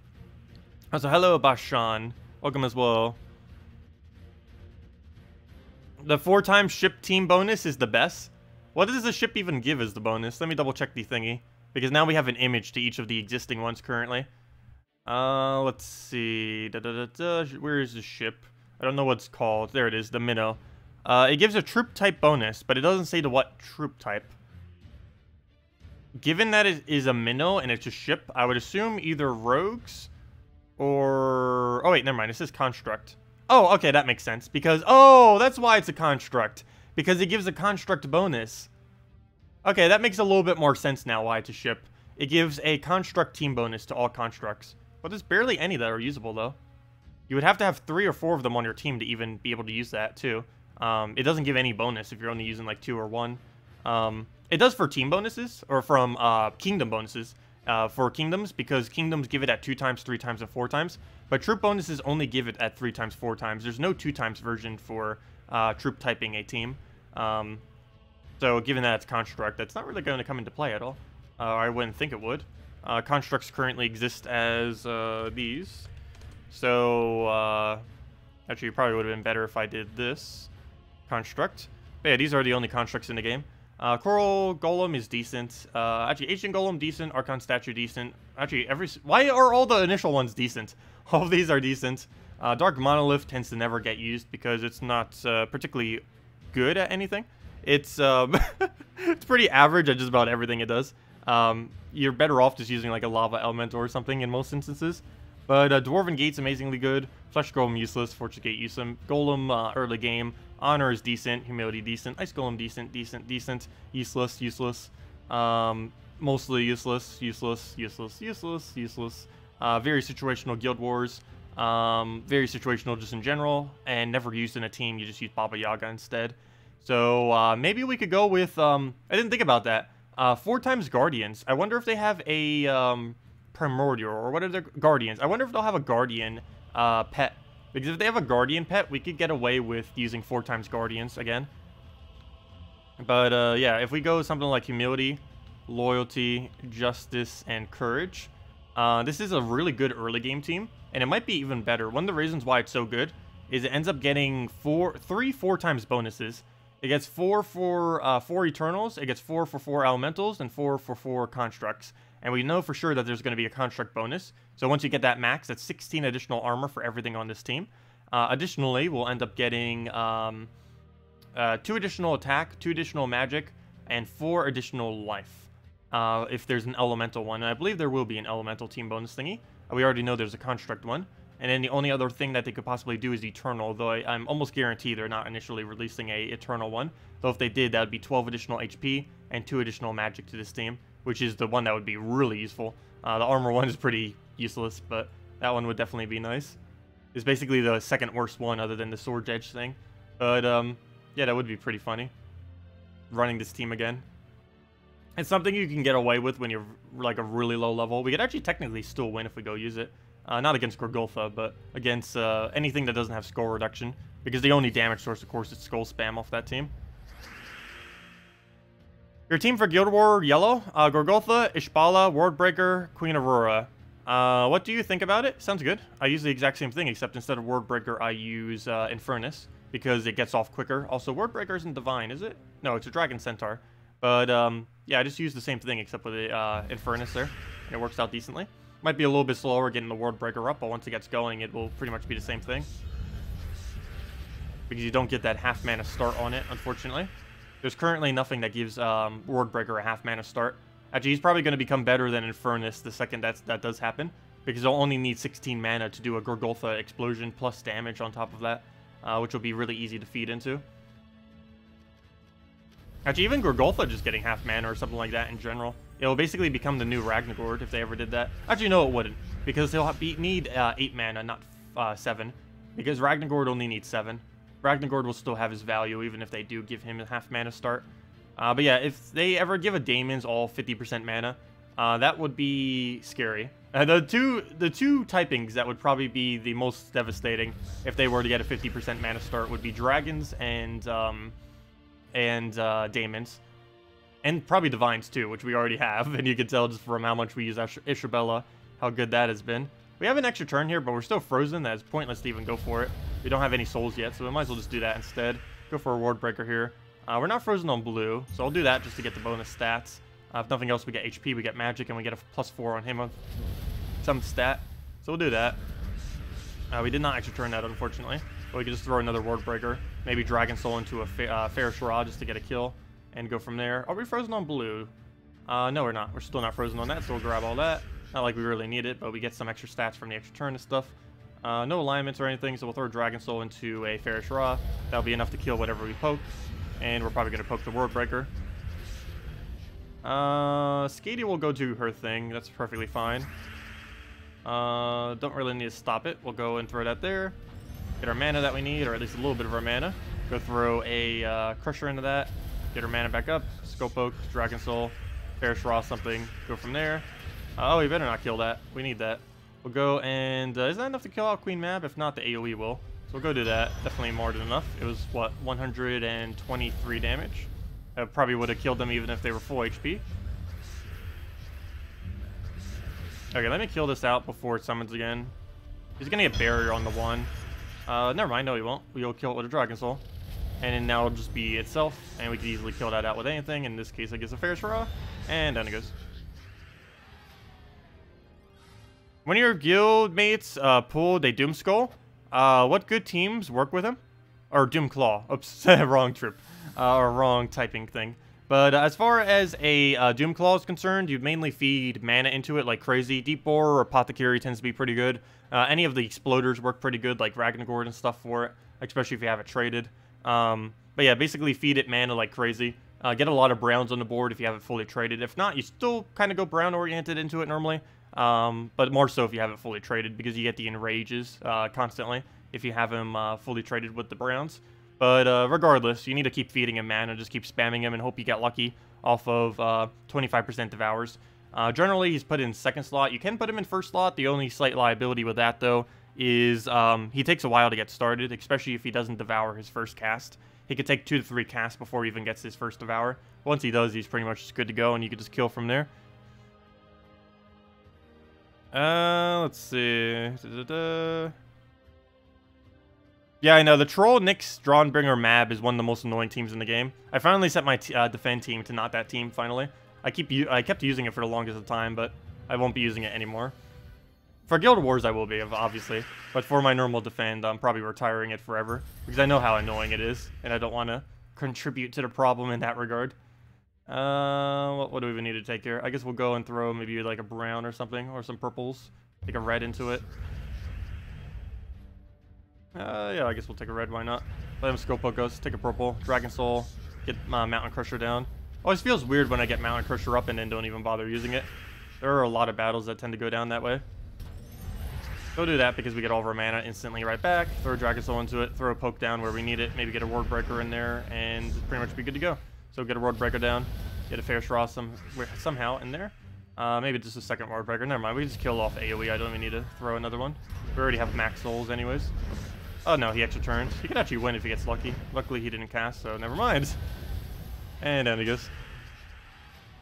Also, hello, Bashan. Welcome as well. The 4-time ship team bonus is the best. What does the ship even give as the bonus? Let me double check the thingy. Because now we have an image to each of the existing ones currently. Let's see. Where is the ship? I don't know what it's called. There it is, the minnow. It gives a troop type bonus, but it doesn't say to what troop type. Given that it is a minnow and it's a ship, I would assume either rogues or... Oh wait, never mind. It says construct. Oh, okay, that makes sense. Because, oh, that's why it's a construct. Because it gives a construct bonus. Okay, that makes a little bit more sense now why it's a ship. It gives a construct team bonus to all constructs. But there's barely any that are usable, though. You would have to have 3 or 4 of them on your team to even be able to use that, too. It doesn't give any bonus if you're only using, like, 2 or 1. It does for team bonuses, or from kingdom bonuses. For kingdoms, because kingdoms give it at 2 times, 3 times, and 4 times. But troop bonuses only give it at 3 times, 4 times. There's no 2 times version for troop typing a team. So given that it's construct, that's not really going to come into play at all. I wouldn't think it would. Constructs currently exist as these. So actually, it probably would have been better if I did this construct. But yeah, these are the only constructs in the game. Coral Golem is decent. Actually, Ancient Golem decent. Archon Statue decent. Actually, why are all the initial ones decent? All of these are decent. Dark Monolith tends to never get used because it's not particularly good at anything. It's it's pretty average at just about everything it does. You're better off just using like a Lava Elemental or something in most instances. But Dwarven Gate's amazingly good. Flesh Golem useless, Fortress Gate useless, Golem early game, Honor is decent, Humility decent, Ice Golem decent, decent, useless, mostly useless. Very situational Guild Wars, very situational just in general, and never used in a team. You just use Baba Yaga instead. So maybe we could go with, I didn't think about that, 4 times Guardians. I wonder if they have a Primordial, or what are their Guardians? I wonder if they'll have a Guardian pet. Because if they have a Guardian pet, we could get away with using 4 times Guardians again. But yeah, if we go something like Humility, Loyalty, Justice, and Courage, this is a really good early game team, and it might be even better. One of the reasons why it's so good is it ends up getting 4 times bonuses. It gets 4 for 4 Eternals, it gets 4 for 4 Elementals, and 4 for 4 Constructs. And we know for sure that there's going to be a Construct bonus. So once you get that max, that's 16 additional armor for everything on this team. Additionally, we'll end up getting 2 additional attack, 2 additional magic, and 4 additional life. If there's an Elemental one. And I believe there will be an Elemental team bonus thingy. We already know there's a Construct one. And then the only other thing that they could possibly do is Eternal, though I'm almost guaranteed they're not initially releasing a Eternal one. Though if they did, that would be 12 additional HP and 2 additional magic to this team, which is the one that would be really useful. The armor one is pretty useless, but that one would definitely be nice. It's basically the second worst one other than the Sword's Edge thing. But yeah, that would be pretty funny, running this team again. It's something you can get away with when you're like a really low level. We could actually technically still win if we go use it. Not against Gorgulfa, but against anything that doesn't have skull reduction. Because the only damage source, of course, is skull spam off that team. Your team for Guild War Yellow, Gorgulfa, Ishbala, Wordbreaker, Queen Aurora. What do you think about it? Sounds good. I use the exact same thing, except instead of Wordbreaker, I use Infernus, because it gets off quicker. Also, Wordbreaker isn't Divine, is it? No, it's a Dragon Centaur. But, yeah, I just use the same thing, except with the Infernus there. And it works out decently. Might be a little bit slower getting the Wordbreaker up, but once it gets going, it will pretty much be the same thing. Because you don't get that half mana start on it, unfortunately. There's currently nothing that gives Wordbreaker a half mana start. Actually, he's probably going to become better than Infernus the second that does happen. Because he'll only need 16 mana to do a Gorgulfa explosion plus damage on top of that. Which will be really easy to feed into. Actually, even Gorgulfa just getting half mana or something like that in general. It will basically become the new Ragnagord if they ever did that. Actually, no, it wouldn't. Because he'll need 8 mana, not 7. Because Ragnagord only needs 7. Ragnagord will still have his value even if they do give him a half mana start. But yeah, if they ever give a Daemons all 50% mana, that would be scary. The two typings that would probably be the most devastating if they were to get a 50% mana start would be Dragons and Daemons. And probably Divines too, which we already have, and you can tell just from how much we use Ishabella, how good that has been. We have an extra turn here, but we're still frozen. That is pointless to even go for it. We don't have any souls yet, so we might as well just do that instead. Go for a Wardbreaker here. We're not frozen on blue, so I'll do that just to get the bonus stats. If nothing else, we get HP, we get magic, and we get a +4 on him on some stat. So we'll do that. We did not extra turn that, unfortunately. But we can just throw another Wardbreaker. Maybe Dragon Soul into a Fair Shara just to get a kill. And go from there. Are we frozen on blue? No, we're not. We're still not frozen on that, so we'll grab all that. Not like we really need it, but we get some extra stats from the extra turn and stuff. No alignments or anything, so we'll throw Dragon Soul into a Fair Shara. That'll be enough to kill whatever we poke. And we're probably going to poke the Wordbreaker. Skady will go do her thing. That's perfectly fine. Don't really need to stop it. We'll go and throw that there. Get our mana that we need, or at least a little bit of our mana. Go throw a Crusher into that. Get her mana back up. Skull Poke, Dragon Soul, Fair Shara something. Go from there. Oh, we better not kill that. We need that. We'll go and... is that enough to kill out Queen Mab? If not, the AoE will. So we'll go do that. Definitely more than enough. It was, what, 123 damage? That probably would have killed them even if they were full HP. Okay, let me kill this out before it summons again. He's going to get Barrier on the one. Never mind. No, he won't. We'll kill it with a Dragon Soul. And then now it'll just be itself, and we can easily kill that out with anything. In this case, it gets a Fair Shara, and down it goes. When your guild mates pulled a Doom Skull, what good teams work with him? Or Doom Claw. Oops, wrong trip. Or wrong typing thing. But as far as a Doomclaw is concerned, you'd mainly feed mana into it like crazy. Deep Bore or Apothecary tends to be pretty good. Any of the Exploders work pretty good, like Ragnagord and stuff for it, especially if you have it traded. But yeah, basically feed it mana like crazy. Get a lot of browns on the board if you have it fully traded. If not, you still kind of go brown-oriented into it normally. But more so if you have it fully traded, because you get the Enrages constantly if you have him fully traded with the browns. But regardless, you need to keep feeding him mana, just keep spamming him and hope you get lucky off of 25% Devours. Generally, he's put in second slot. You can put him in first slot. The only slight liability with that, though, is he takes a while to get started, especially if he doesn't devour his first cast. He could take 2 to 3 casts before he even gets his first devour. Once he does, he's pretty much just good to go, and you can just kill from there. Let's see. Yeah, I know. The Troll, Nyx, Drawnbringer, Mab is one of the most annoying teams in the game. I finally set my defend team to not that team, finally. I kept using it for the longest of time, but I won't be using it anymore. For Guild Wars, I will be, obviously. But for my normal defend, I'm probably retiring it forever. Because I know how annoying it is, and I don't want to contribute to the problem in that regard. What do we even need to take here? I guess we'll go and throw maybe like a brown or something, or some purples. Take a red into it. Yeah, I guess we'll take a red, why not? Let him scope poke us, take a purple, Dragon Soul, get Mountain Crusher down. Always feels weird when I get Mountain Crusher up and then don't even bother using it. There are a lot of battles that tend to go down that way. Go do that because we get all of our mana instantly right back. Throw a Dragon Soul into it, throw a poke down where we need it, maybe get a Ward Breaker in there, and pretty much be good to go. So get a Ward Breaker down, get a Fair Straw somehow in there. Maybe just a second Ward Breaker. Never mind, we just kill off AoE. I don't even need to throw another one. We already have max souls anyways. Oh no, he extra turns. He could actually win if he gets lucky. Luckily he didn't cast, so never mind. And down he goes.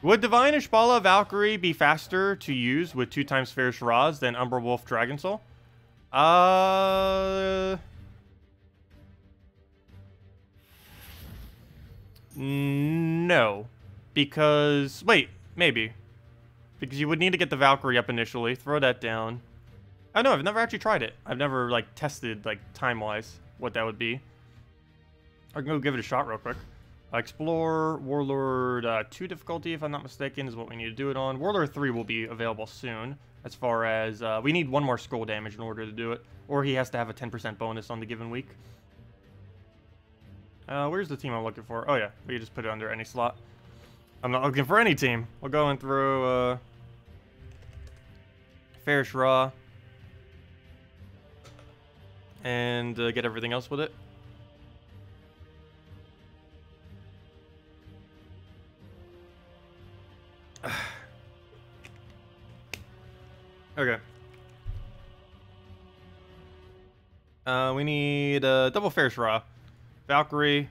Would Divine Ishbala Valkyrie be faster to use with 2 times Fair Shiraz than Umber Wolf Dragon Soul? No. Because, wait, maybe. Because you would need to get the Valkyrie up initially, throw that down. I don't know, I've never actually tried it. I've never, like, tested, like, time-wise, what that would be. I can go give it a shot real quick. Explore, Warlord 2 difficulty, if I'm not mistaken, is what we need to do it on. Warlord 3 will be available soon, as far as, we need 1 more skull damage in order to do it. Or he has to have a 10% bonus on the given week. Where's the team I'm looking for? Oh yeah, we just put it under any slot. I'm not looking for any team. We'll go and throw, Fair Shra. And get everything else with it. Okay. We need double Fair Shra, Valkyrie,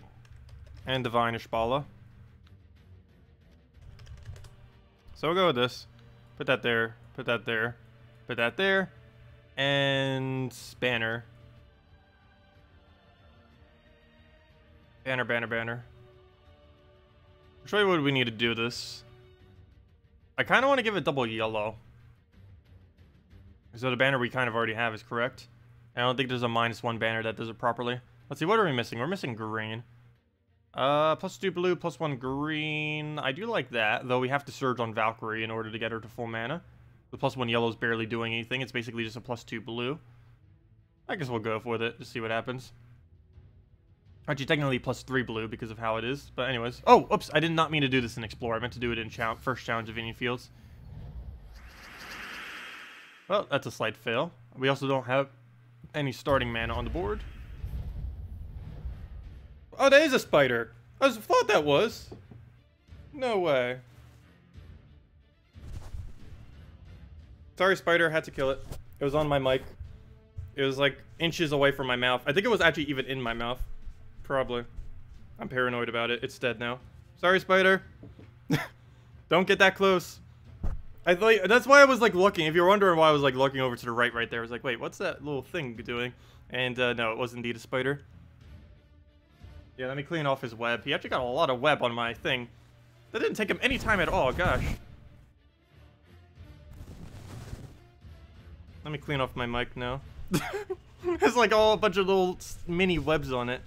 and Divine Ishbala. So we'll go with this. Put that there, put that there, put that there, and Banner. Banner, banner, banner. I'll show you what we need to do this. I kind of want to give it double yellow. So the banner we kind of already have is correct. I don't think there's a -1 banner that does it properly. Let's see, what are we missing? We're missing green. +2 blue, +1 green. I do like that, though we have to surge on Valkyrie in order to get her to full mana. The +1 yellow is barely doing anything. It's basically just a +2 blue. I guess we'll go with it, just see what happens. Actually, technically +3 blue because of how it is. But anyways. Oh, oops, I did not mean to do this in Explore. I meant to do it in first challenge of Indian Fields. Well, that's a slight fail. We also don't have any starting mana on the board. Oh, that is a spider. I thought that was. No way. Sorry, spider. Had to kill it. It was on my mic. It was like inches away from my mouth. I think it was actually even in my mouth. Probably. I'm paranoid about it. It's dead now. Sorry, spider. Don't get that close. I thought that's why I was like looking. If you're wondering why I was like looking over to the right there, I was like, wait, what's that little thing doing? And no, it was indeed a spider. Yeah, let me clean off his web. He actually got a lot of web on my thing. That didn't take him any time at all. Gosh. Let me clean off my mic now. There's like a bunch of little mini webs on it.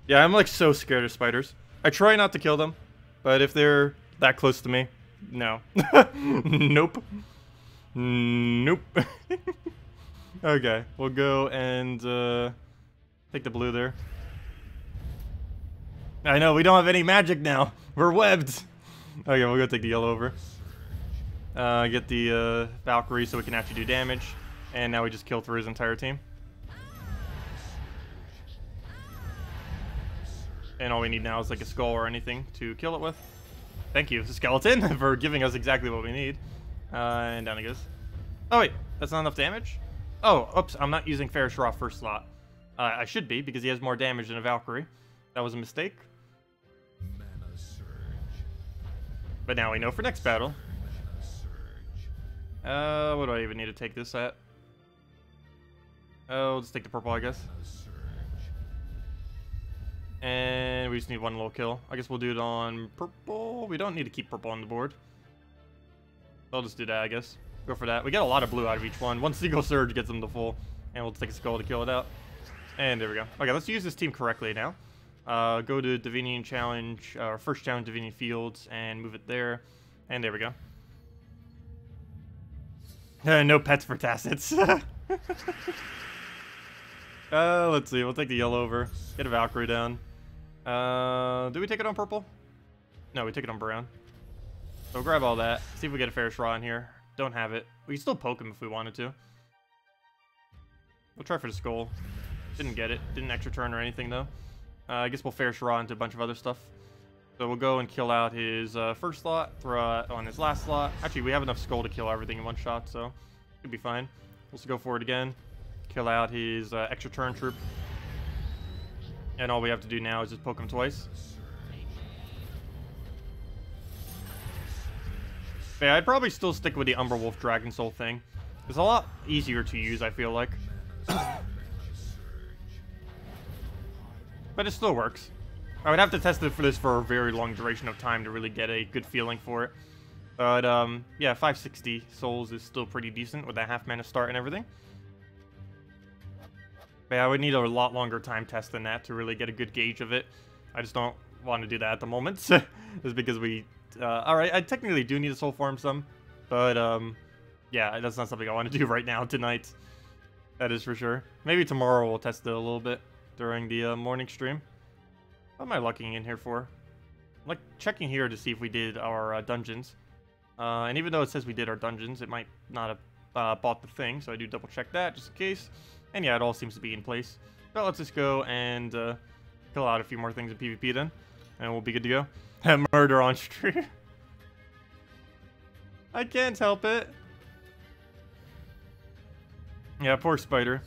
Yeah, I'm like so scared of spiders. I try not to kill them, but if they're that close to me, no. Nope. Nope. Okay, we'll go and take the blue there. I know, we don't have any magic now. We're webbed. Okay, we'll go take the yellow over. Get the Valkyrie so we can actually do damage. And now we just kill through his entire team. And all we need now is like a skull or anything to kill it with. Thank you, skeleton, for giving us exactly what we need. And down it goes. Oh wait, that's not enough damage? Oh, oops, I'm not using Ferris Raw first slot. I should be, because he has more damage than a Valkyrie. That was a mistake. But now we know for next battle. What do I even need to take this at? Oh, let's take the purple, I guess. And we just need one little kill. I guess we'll do it on purple. We don't need to keep purple on the board. I'll just do that, I guess. Go for that. We get a lot of blue out of each one. One single surge gets them to full. And we'll take a skull to kill it out. And there we go. Okay, let's use this team correctly now. Go to Divinian Challenge, or first challenge Divinian Fields, and move it there. And there we go. No pets for Tacets. Let's see. We'll take the yellow over. Get a Valkyrie down. Do we take it on purple? No, we took it on brown. So we'll grab all that. See if we get a Ferris Raw in here. Don't have it. We can still poke him if we wanted to. We'll try for the skull. Didn't get it. Didn't extra turn or anything, though. I guess we'll Ferris Raw into a bunch of other stuff. So we'll go and kill out his first slot, throw it on his last slot. Actually, we have enough skull to kill everything in one shot, so should be fine. Let's go for it again. Kill out his extra turn troop. And all we have to do now is just poke him twice. But yeah, I'd probably still stick with the Umberwolf Dragon Soul thing. It's a lot easier to use, I feel like. But it still works. I would have to test it for this for a very long duration of time to really get a good feeling for it. But, yeah, 560 souls is still pretty decent with that half mana start and everything. But yeah, I would need a lot longer time test than that to really get a good gauge of it. I just don't want to do that at the moment. Just because we... alright, I technically do need to soul farm some. But, yeah, that's not something I want to do right now, tonight. That is for sure. Maybe tomorrow we'll test it a little bit during the morning stream. What am I looking in here for? I'm like checking here to see if we did our dungeons. And even though it says we did our dungeons, it might not have bought the thing. So I do double check that just in case. And yeah, it all seems to be in place. So let's just go and kill out a few more things in PvP then. And we'll be good to go. Murder on stream. I can't help it. Yeah, poor spider.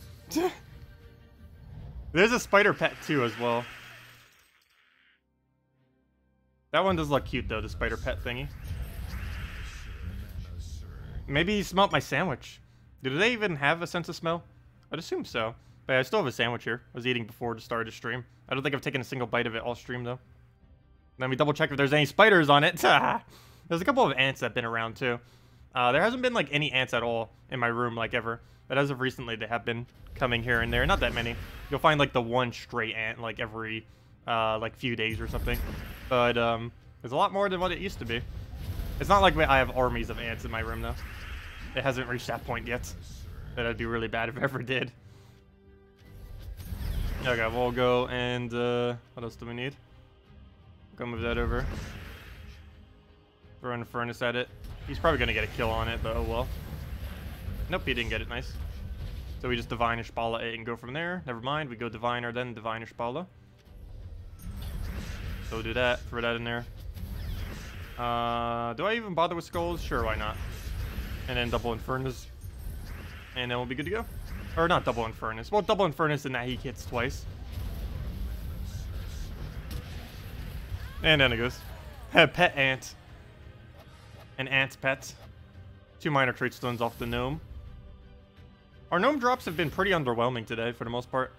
There's a spider pet too as well. That one does look cute though, the spider pet thingy. Maybe he smelt my sandwich. Do they even have a sense of smell? I'd assume so. But yeah, I still have a sandwich here. I was eating before the start of the stream. I don't think I've taken a single bite of it all stream though. Let me double check if there's any spiders on it. There's a couple of ants that have been around too. There hasn't been like any ants at all in my room like ever. But as of recently, they have been coming here and there. Not that many. You'll find like the one stray ant like every like few days or something. But there's a lot more than what it used to be. It's not like I have armies of ants in my room though. It hasn't reached that point yet. That'd be really bad if it ever did. Okay, we'll go and what else do we need? Go move that over. Throw in a furnace at it. He's probably gonna get a kill on it, but oh well. Nope, he didn't get it. Nice. So we just Divine Ishpala it and go from there. Never mind, we go Diviner, then Divine Ishpala. So we'll do that, throw that in there. Do I even bother with skulls? Sure, why not? And then double Infernus. And then we'll be good to go. Or not double Infernus. Well, double Infernus in that he hits twice. And then it goes. Pet ant. An ant's pet. 2 minor trait stones off the gnome. Our gnome drops have been pretty underwhelming today for the most part.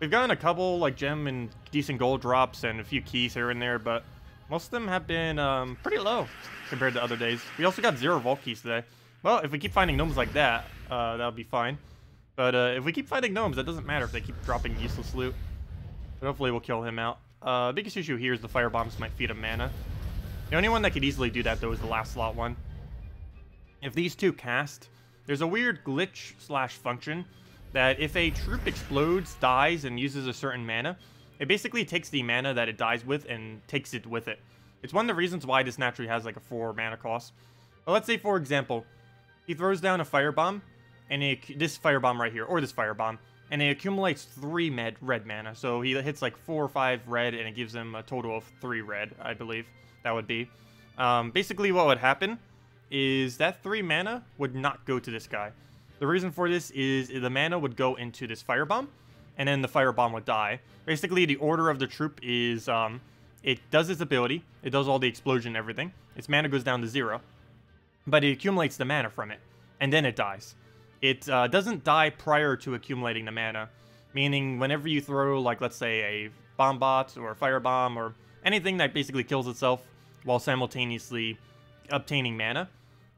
We've gotten a couple like gem and decent gold drops and a few keys here and there, but most of them have been pretty low compared to other days. We also got 0 vault keys today. Well, if we keep finding gnomes like that, that'll be fine. But if we keep finding gnomes, that doesn't matter if they keep dropping useless loot. But hopefully we'll kill him out. Biggest issue here is the fire bombs might feed him mana. The only one that could easily do that, though, is the last slot one. If these two cast, there's a weird glitch / function that if a troop explodes, dies, and uses a certain mana, it basically takes the mana that it dies with and takes it with it. It's one of the reasons why this naturally has like a 4 mana cost. But let's say, for example, he throws down a firebomb, and this firebomb right here, or this firebomb, and it accumulates 3 red mana. So he hits like 4 or 5 red, and it gives him a total of 3 red, I believe that would be. Basically, what would happen is that 3 mana would not go to this guy. The reason for this is the mana would go into this firebomb, and then the firebomb would die. Basically, the order of the troop is, it does its ability, it does all the explosion and everything, its mana goes down to 0, but it accumulates the mana from it, and then it dies. It doesn't die prior to accumulating the mana, meaning whenever you throw, like, let's say a bomb bot or a firebomb or anything that basically kills itself while simultaneously obtaining mana,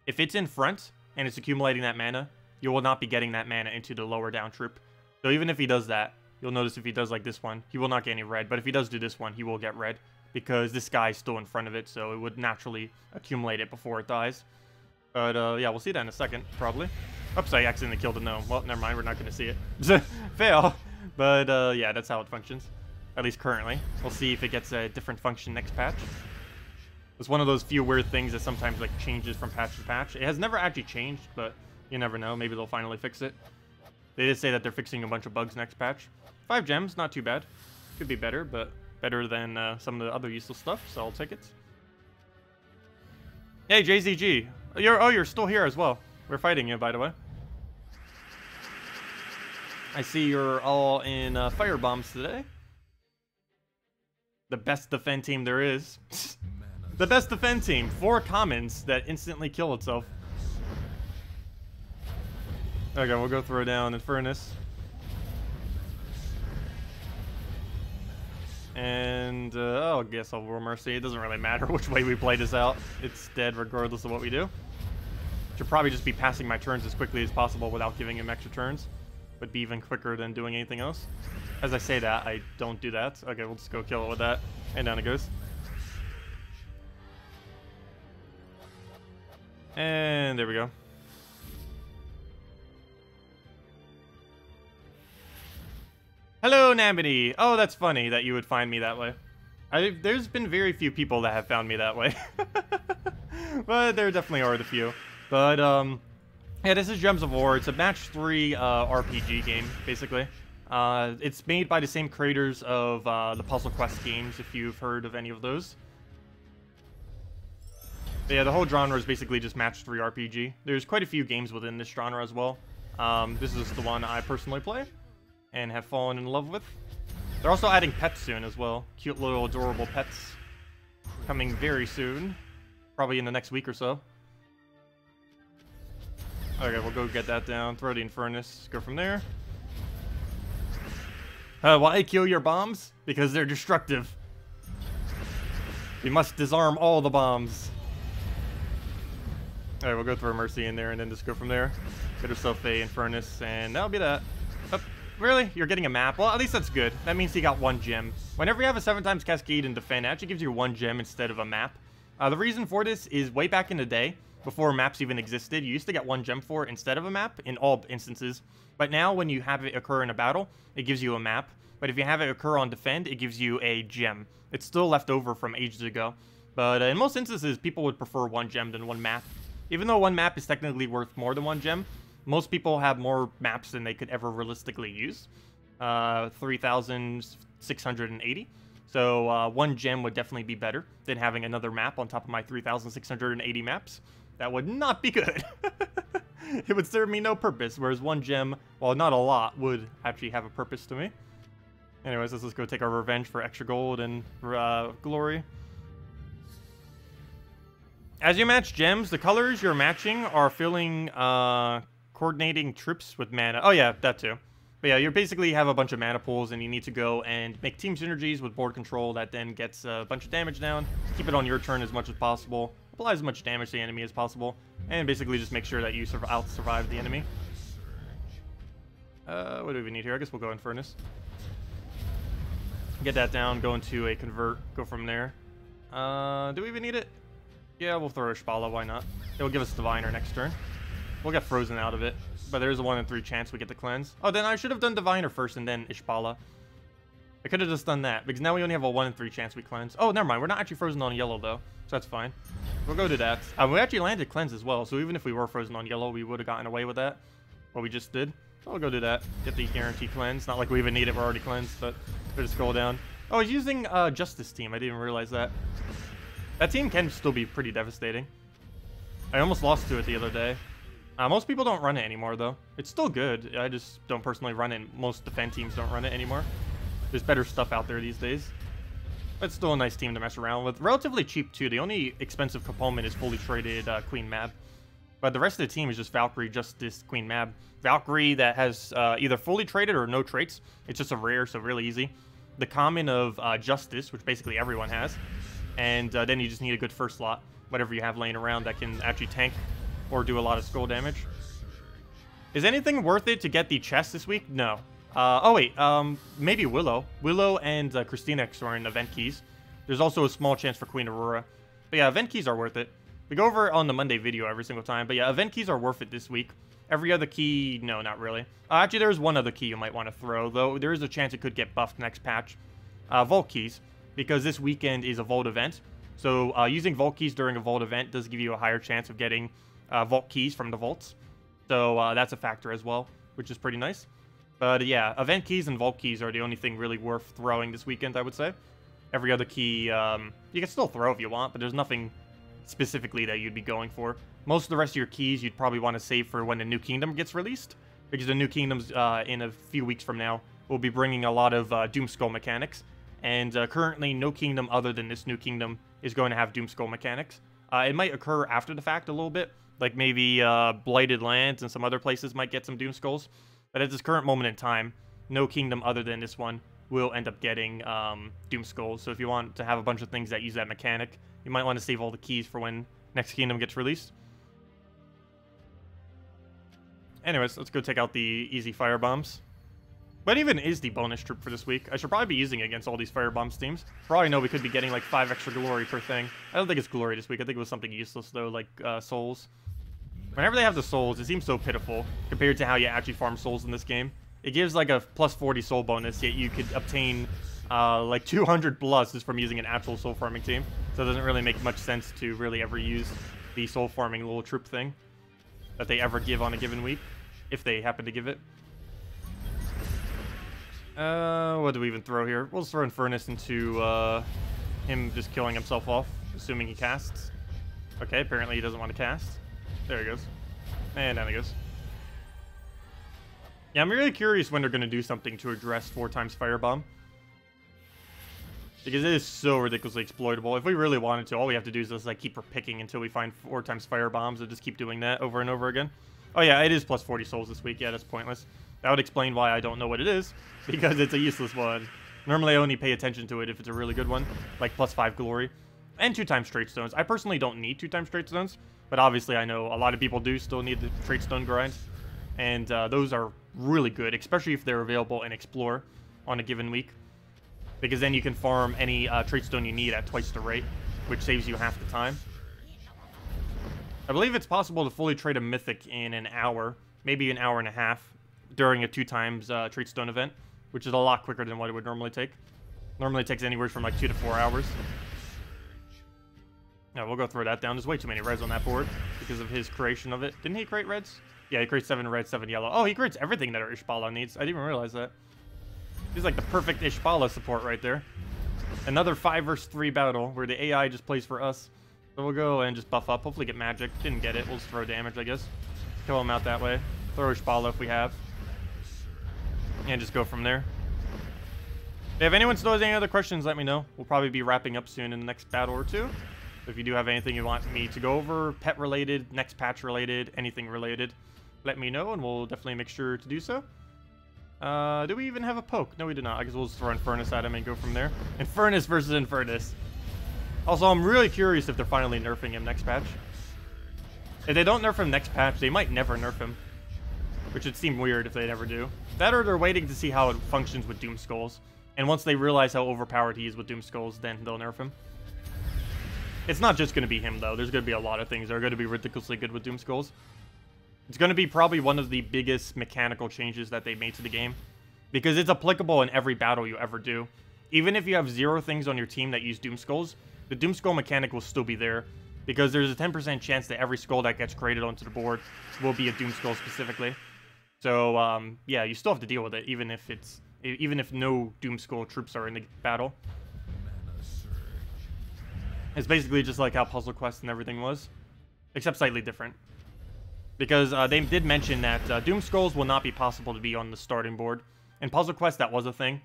if it's in front and it's accumulating that mana, you will not be getting that mana into the lower down troop. So even if he does that, you'll notice if he does like this one, he will not get any red, but if he does do this one, he will get red, because this guy's still in front of it, so it would naturally accumulate it before it dies. But yeah, we'll see that in a second, probably. Oops, I accidentally killed a gnome. Well, never mind, we're not going to see it. Fail. But yeah, that's how it functions, at least currently. We'll see if it gets a different function next patch. It's one of those few weird things that sometimes like changes from patch to patch. It has never actually changed, but you never know. Maybe they'll finally fix it. They did say that they're fixing a bunch of bugs next patch. 5 gems, not too bad. Could be better, but better than some of the other useless stuff, so I'll take it. Hey, JZG. You're still here as well. We're fighting you, by the way. I see you're all in fire bombs today. The best defend team there is. The best defend team. 4 commons that instantly kill itself. Okay, we'll go throw down Infernus. And, I guess I'll roll Mercy. It doesn't really matter which way we play this out. It's dead regardless of what we do. Should probably just be passing my turns as quickly as possible without giving him extra turns. Would be even quicker than doing anything else. As I say that, I don't do that. Okay, we'll just go kill it with that. And down it goes. And there we go. Hello, Namity. Oh, that's funny that you would find me that way. There's been very few people that have found me that way. But there definitely are the few. But, yeah, this is Gems of War. It's a match 3 RPG game, basically. It's made by the same creators of the Puzzle Quest games, if you've heard of any of those. But yeah, the whole genre is basically just match 3 RPG. There's quite a few games within this genre as well. This is the one I personally play and have fallen in love with. They're also adding pets soon as well. Cute little adorable pets coming very soon. Probably in the next week or so. Okay, we'll go get that down. Throw the Infernus. Go from there. Why kill your bombs? Because they're destructive. We must disarm all the bombs. Alright, we'll go throw Mercy in there and then just go from there. Get herself a Infernus, and that'll be that. Oh, really? You're getting a map? Well, at least that's good. That means you got 1 gem. Whenever you have a 7x Cascade and Defend, it actually gives you 1 gem instead of a map. The reason for this is way back in the day, before maps even existed, you used to get 1 gem for it instead of a map in all instances. But now when you have it occur in a battle, it gives you a map. But if you have it occur on Defend, it gives you a gem. It's still left over from ages ago. But in most instances, people would prefer 1 gem than 1 map. Even though 1 map is technically worth more than 1 gem, most people have more maps than they could ever realistically use. 3,680. So 1 gem would definitely be better than having another map on top of my 3,680 maps. That would not be good. It would serve me no purpose, whereas 1 gem, while not a lot, would actually have a purpose to me. Anyways, let's go take our revenge for extra gold and glory. As you match gems, the colors you're matching are filling coordinating troops with mana. Oh yeah, that too. But yeah, you basically have a bunch of mana pools, and you need to go and make team synergies with board control that then gets a bunch of damage down. Keep it on your turn as much as possible. Apply as much damage to the enemy as possible. And basically just make sure that you out-survive the enemy. What do we need here? I guess we'll go Infernus. Get that down, go into a convert, go from there. Do we even need it? Yeah, we'll throw a Ishpala, why not? It'll give us Diviner next turn. We'll get frozen out of it, but there's a 1 in 3 chance we get the cleanse. Oh, then I should have done Diviner first and then Ishpala. I could have just done that, because now we only have a 1 in 3 chance we cleanse. Oh, never mind, we're not actually frozen on yellow, though, so that's fine. We'll go to that. We actually landed cleanse as well, so even if we were frozen on yellow, we would have gotten away with that. What we just did. So we'll go do that. Get the guarantee cleanse. Not like we even need it, we're already cleansed, but we'll just scroll down. Oh, he's using Justice team, I didn't even realize that. That team can still be pretty devastating. I almost lost to it the other day. Most people don't run it anymore, though. It's still good. I just don't personally run it. Most defend teams don't run it anymore. There's better stuff out there these days. But it's still a nice team to mess around with. Relatively cheap, too. The only expensive component is fully traded Queen Mab. But the rest of the team is just Valkyrie, Justice, Queen Mab. Valkyrie that has either fully traded or no traits. It's just a rare, so really easy. The common of Justice, which basically everyone has. And then you just need a good first slot. Whatever you have laying around that can actually tank or do a lot of skull damage. Is anything worth it to get the chest this week? No. Oh wait, maybe Willow. Willow and KrissTigger are in event keys. There's also a small chance for Queen Aurora. But yeah, event keys are worth it. We go over it on the Monday video every single time. But yeah, event keys are worth it this week. Every other key, no, not really. Actually, there's one other key you might want to throw, though there is a chance it could get buffed next patch. Vault keys, because this weekend is a Vault event. So using Vault keys during a Vault event does give you a higher chance of getting Vault keys from the Vaults. So that's a factor as well, which is pretty nice. But yeah, event keys and Vault keys are the only thing really worth throwing this weekend, I would say. Every other key, you can still throw if you want, but there's nothing specifically that you'd be going for. Most of the rest of your keys you'd probably want to save for when the new kingdom gets released, because the new kingdoms in a few weeks from now will be bringing a lot of Doomskull mechanics, and currently no kingdom other than this new kingdom is going to have Doomskull mechanics. It might occur after the fact a little bit, like maybe Blighted Lands and some other places might get some Doomskulls, but at this current moment in time, no kingdom other than this one will end up getting Doomskulls. So if you want to have a bunch of things that use that mechanic, you might want to save all the keys for when next kingdom gets released. Anyways, let's go take out the easy fire bombs. What even is the bonus troop for this week? I should probably be using it against all these fire bombs teams. For all I know, we could be getting like 5 extra glory per thing. I don't think it's glory this week. I think it was something useless though, like souls. Whenever they have the souls, it seems so pitiful compared to how you actually farm souls in this game. It gives like a plus 40 soul bonus, yet you could obtain like 200 plus just from using an actual soul farming team. So it doesn't really make much sense to really ever use the soul farming little troop thing that they ever give on a given week, if they happen to give it. What do we even throw here? We'll just throw Infernus into him just killing himself off, assuming he casts. Okay, apparently he doesn't want to cast. There he goes. And down he goes. Yeah, I'm really curious when they're going to do something to address 4x Firebomb. Because it is so ridiculously exploitable. If we really wanted to, all we have to do is just like keep picking until we find 4x Firebombs and just keep doing that over and over again. Oh yeah, it is plus 40 souls this week. Yeah, that's pointless. That would explain why I don't know what it is, because it's a useless one. Normally I only pay attention to it if it's a really good one, like plus 5 glory. And 2x Trait Stones. I personally don't need 2x Trait Stones, but obviously I know a lot of people do still need the Trait Stone grind. And those are really good, especially if they're available in Explore on a given week. Because then you can farm any Trait Stone you need at twice the rate, which saves you half the time. I believe it's possible to fully trade a Mythic in an hour, maybe an hour and a half, during a 2x Trait Stone event, which is a lot quicker than what it would normally take. Normally it takes anywhere from like 2 to 4 hours. Yeah, we'll go throw that down. There's way too many reds on that board because of his creation of it. Didn't he create reds? Yeah, he creates 7 red, 7 yellow. Oh, he creates everything that our Ishpala needs. I didn't even realize that. He's like the perfect Ishpala support right there. Another 5 versus 3 battle where the AI just plays for us. So we'll go and just buff up. Hopefully get magic. Didn't get it. We'll just throw damage, I guess. Kill him out that way. Throw Ishpala if we have. And just go from there. If anyone still has any other questions, let me know. We'll probably be wrapping up soon in the next battle or two. If you do have anything you want me to go over, pet related, next patch related, anything related, let me know and we'll definitely make sure to do so. Do we even have a poke? No, we do not. I guess we'll just throw Infernus at him and go from there. Infernus versus Infernus. Also, I'm really curious if they're finally nerfing him next patch. If they don't nerf him next patch, they might never nerf him. Which would seem weird if they never do. That or they're waiting to see how it functions with Doomskulls. And once they realize how overpowered he is with Doom Skulls, then they'll nerf him. It's not just going to be him, though. There's going to be a lot of things that are going to be ridiculously good with Doom Skulls. It's going to be probably one of the biggest mechanical changes that they made to the game. Because it's applicable in every battle you ever do. Even if you have 0 things on your team that use Doom Skulls, the Doom Skull mechanic will still be there. Because there's a 10% chance that every skull that gets created onto the board will be a Doom Skull specifically. So, yeah, you still have to deal with it, even if no Doom Skull troops are in the battle. It's basically just like how Puzzle Quest and everything was, except slightly different. Because they did mention that Doom Skulls will not be possible to be on the starting board. In Puzzle Quest, that was a thing,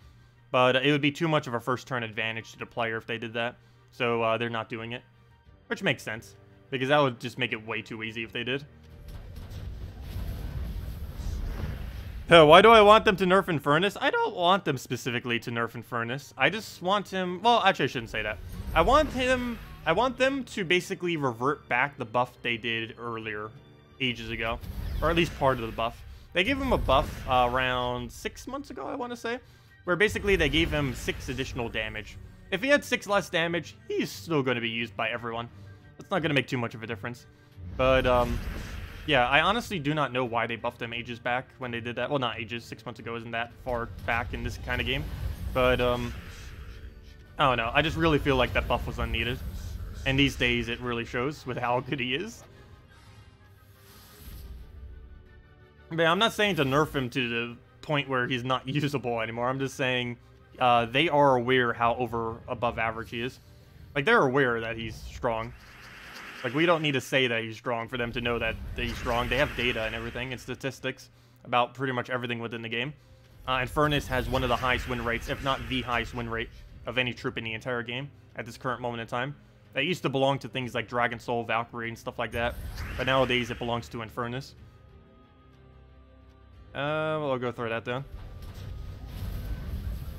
but it would be too much of a first turn advantage to the player if they did that. So they're not doing it, which makes sense, because that would just make it way too easy if they did. Why do I want them to nerf Infernus? I don't want them specifically to nerf Infernus. I just want him... Well, actually, I shouldn't say that. I want them to basically revert back the buff they did earlier, ages ago. Or at least part of the buff. They gave him a buff around 6 months ago, I want to say. Where basically they gave him 6 additional damage. If he had 6 less damage, he's still going to be used by everyone. It's not going to make too much of a difference. But, yeah, I honestly do not know why they buffed him ages back when they did that. Well, not ages. 6 months ago isn't that far back in this kind of game. But, I don't know. I just really feel like that buff was unneeded. And these days, it really shows with how good he is. But I'm not saying to nerf him to the point where he's not usable anymore. I'm just saying they are aware how above average he is. Like, they're aware that he's strong. Like, we don't need to say that he's strong for them to know that he's strong. They have data and everything and statistics about pretty much everything within the game. Infernus has one of the highest win rates, if not the highest win rate of any troop in the entire game at this current moment in time. That used to belong to things like Dragon Soul, Valkyrie, and stuff like that. But nowadays, it belongs to Infernus. Well, I'll go throw that down.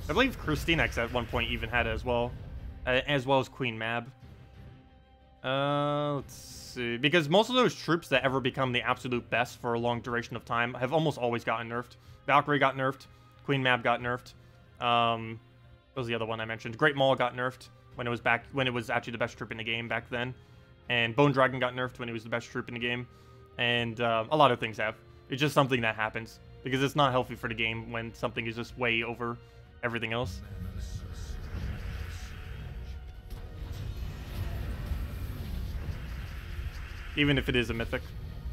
I believe KrissTigger at one point even had it as well as Queen Mab. Let's see. Because most of those troops that ever become the absolute best for a long duration of time have almost always gotten nerfed. Valkyrie got nerfed. Queen Mab got nerfed. What was the other one I mentioned? Great Maul got nerfed when it was actually the best troop in the game back then. And Bone Dragon got nerfed when it was the best troop in the game. And a lot of things have. It's just something that happens. Because it's not healthy for the game when something is just way over everything else. Even if it is a mythic.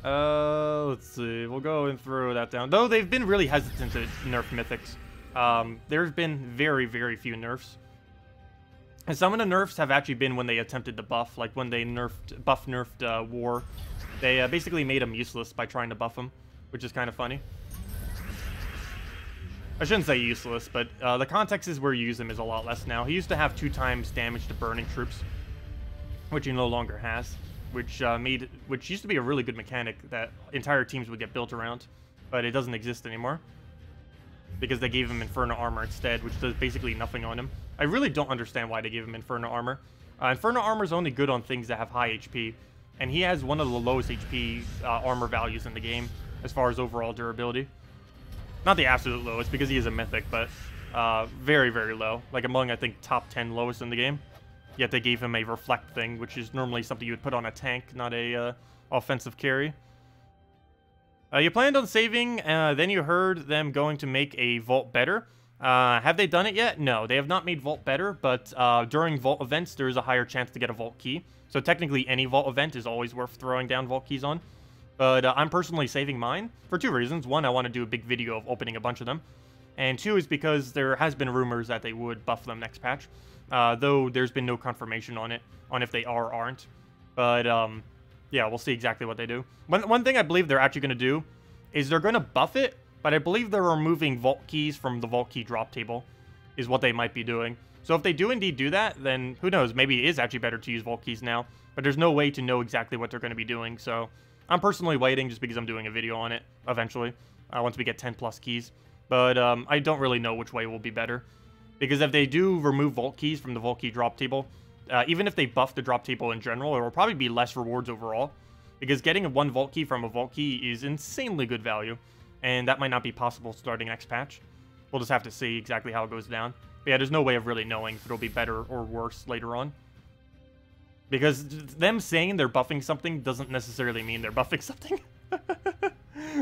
Let's see. We'll go and throw that down. Though they've been really hesitant to nerf mythics. There's been very, very few nerfs. And some of the nerfs have actually been when they attempted to buff. Like when they nerfed War. They basically made him useless by trying to buff him. Which is kind of funny. I shouldn't say useless, but the context is where you use him is a lot less now. He used to have 2 times damage to burning troops. Which he no longer has. Which used to be a really good mechanic that entire teams would get built around, but it doesn't exist anymore because they gave him Inferno Armor instead, which does basically nothing on him. I really don't understand why they gave him Inferno Armor. Inferno Armor is only good on things that have high HP, and he has one of the lowest HP armor values in the game as far as overall durability. Not the absolute lowest because he is a mythic, but very, very low. Like among, I think, top 10 lowest in the game. Yet they gave him a reflect thing, which is normally something you would put on a tank, not a offensive carry. You planned on saving, then you heard them going to make a vault better. Have they done it yet? No, they have not made vault better, but during vault events, there is a higher chance to get a vault key. So technically, any vault event is always worth throwing down vault keys on. But I'm personally saving mine for 2 reasons. 1, I want to do a big video of opening a bunch of them. And 2 is because there has been rumors that they would buff them next patch. Though there's been no confirmation on it, on if they are or aren't. But, yeah, we'll see exactly what they do. One thing I believe they're actually going to do is they're going to buff it, but I believe they're removing vault keys from the vault key drop table, is what they might be doing. So if they do indeed do that, then who knows, maybe it is actually better to use vault keys now, but there's no way to know exactly what they're going to be doing, so I'm personally waiting just because I'm doing a video on it eventually, once we get 10 plus keys. But I don't really know which way will be better. Because if they do remove vault keys from the vault key drop table, even if they buff the drop table in general, it will probably be less rewards overall. Because getting 1 vault key from a vault key is insanely good value. And that might not be possible starting next patch. We'll just have to see exactly how it goes down. But yeah, there's no way of really knowing if it'll be better or worse later on. Because them saying they're buffing something doesn't necessarily mean they're buffing something.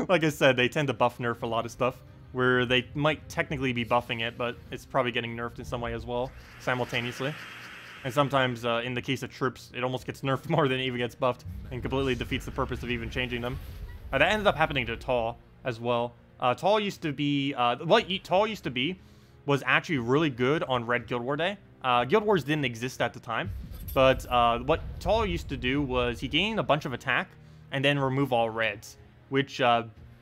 Like I said, they tend to buff nerf a lot of stuff, where they might technically be buffing it, but it's probably getting nerfed in some way as well, simultaneously. And sometimes, in the case of troops, it almost gets nerfed more than it even gets buffed, and completely defeats the purpose of even changing them. That ended up happening to Tall as well. Tall used to be, what Tall used to be was actually really good on Red Guild War Day. Guild Wars didn't exist at the time, but what Tall used to do was he gained a bunch of attack and then remove all reds, which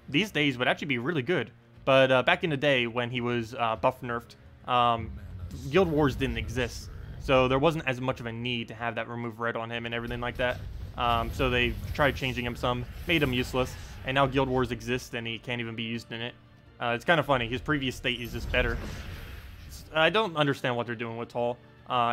these days would actually be really good. But back in the day when he was buff nerfed, Guild Wars didn't exist. So there wasn't as much of a need to have that remove red on him and everything like that. So they tried changing him some, made him useless, and now Guild Wars exists and he can't even be used in it. It's kind of funny. His previous state is just better. I don't understand what they're doing with Tall.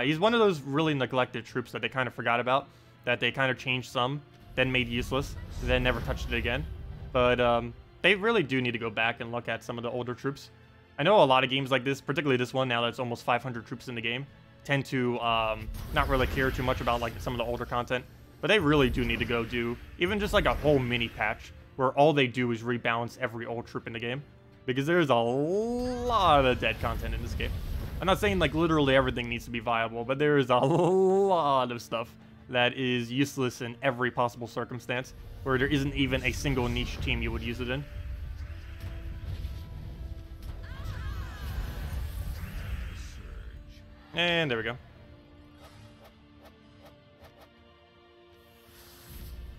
He's one of those really neglected troops that they kind of forgot about, that they kind of changed some, then made useless, then never touched it again. But they really do need to go back and look at some of the older troops. I know a lot of games like this, particularly this one now that's almost 500 troops in the game, tend to not really care too much about like some of the older content, but they really do need to go do even just like a whole mini patch where all they do is rebalance every old troop in the game, because there's a lot of dead content in this game. I'm not saying like literally everything needs to be viable, but there is a lot of stuff that is useless in every possible circumstance, where there isn't even a single niche team you would use it in. And there we go.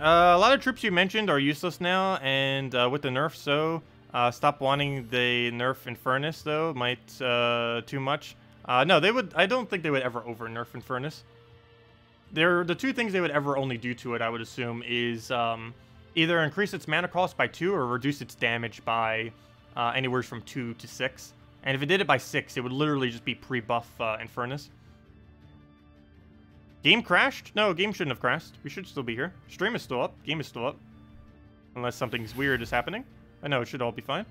A lot of troops you mentioned are useless now, and with the nerf, so stop wanting the nerf Infernus though. Might too much. No, they would. I don't think they would ever over nerf Infernus. The two things they would ever only do to it, I would assume, is either increase its mana cost by 2 or reduce its damage by anywhere from 2 to 6. And if it did it by 6, it would literally just be pre-buff Infernus. Game crashed? No, game shouldn't have crashed. We should still be here. Stream is still up. Game is still up. Unless something's weird is happening. I know it should all be fine.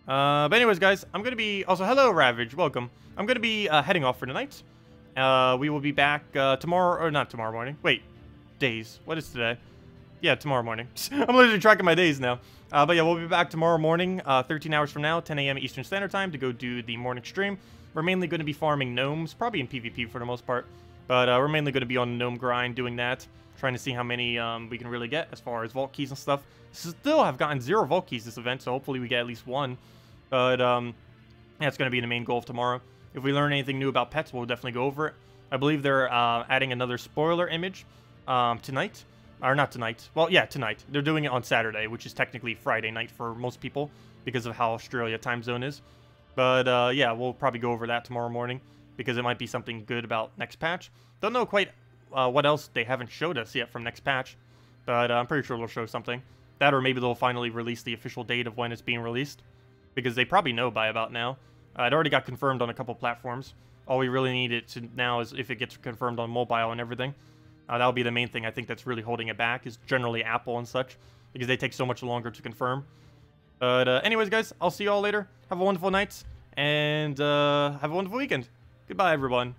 But anyways, guys, I'm going to be... Also, hello, Ravage. Welcome. I'm going to be heading off for tonight. We will be back tomorrow... Or not tomorrow morning. Wait. Days. What is today? Yeah, tomorrow morning. I'm literally tracking my days now. But yeah, we'll be back tomorrow morning, 13 hours from now, 10 a.m. Eastern Standard Time, to go do the morning stream. We're mainly going to be farming gnomes, probably in PvP for the most part. But we're mainly going to be on the gnome grind doing that, trying to see how many we can really get as far as vault keys and stuff. Still have gotten 0 vault keys this event, so hopefully we get at least 1. But yeah, it's going to be the main goal of tomorrow. If we learn anything new about pets, we'll definitely go over it. I believe they're adding another spoiler image tonight. Or not tonight. Well, yeah, tonight. They're doing it on Saturday, which is technically Friday night for most people because of how Australia time zone is. But yeah, we'll probably go over that tomorrow morning because it might be something good about next patch. Don't know quite what else they haven't showed us yet from next patch, but I'm pretty sure they'll show something. That, or maybe they'll finally release the official date of when it's being released, because they probably know by about now. It already got confirmed on a couple platforms. All we really need it to now is if it gets confirmed on mobile and everything. That'll be the main thing I think that's really holding it back, is generally Apple and such, because they take so much longer to confirm. But anyways, guys, I'll see you all later. Have a wonderful night, and have a wonderful weekend. Goodbye, everyone.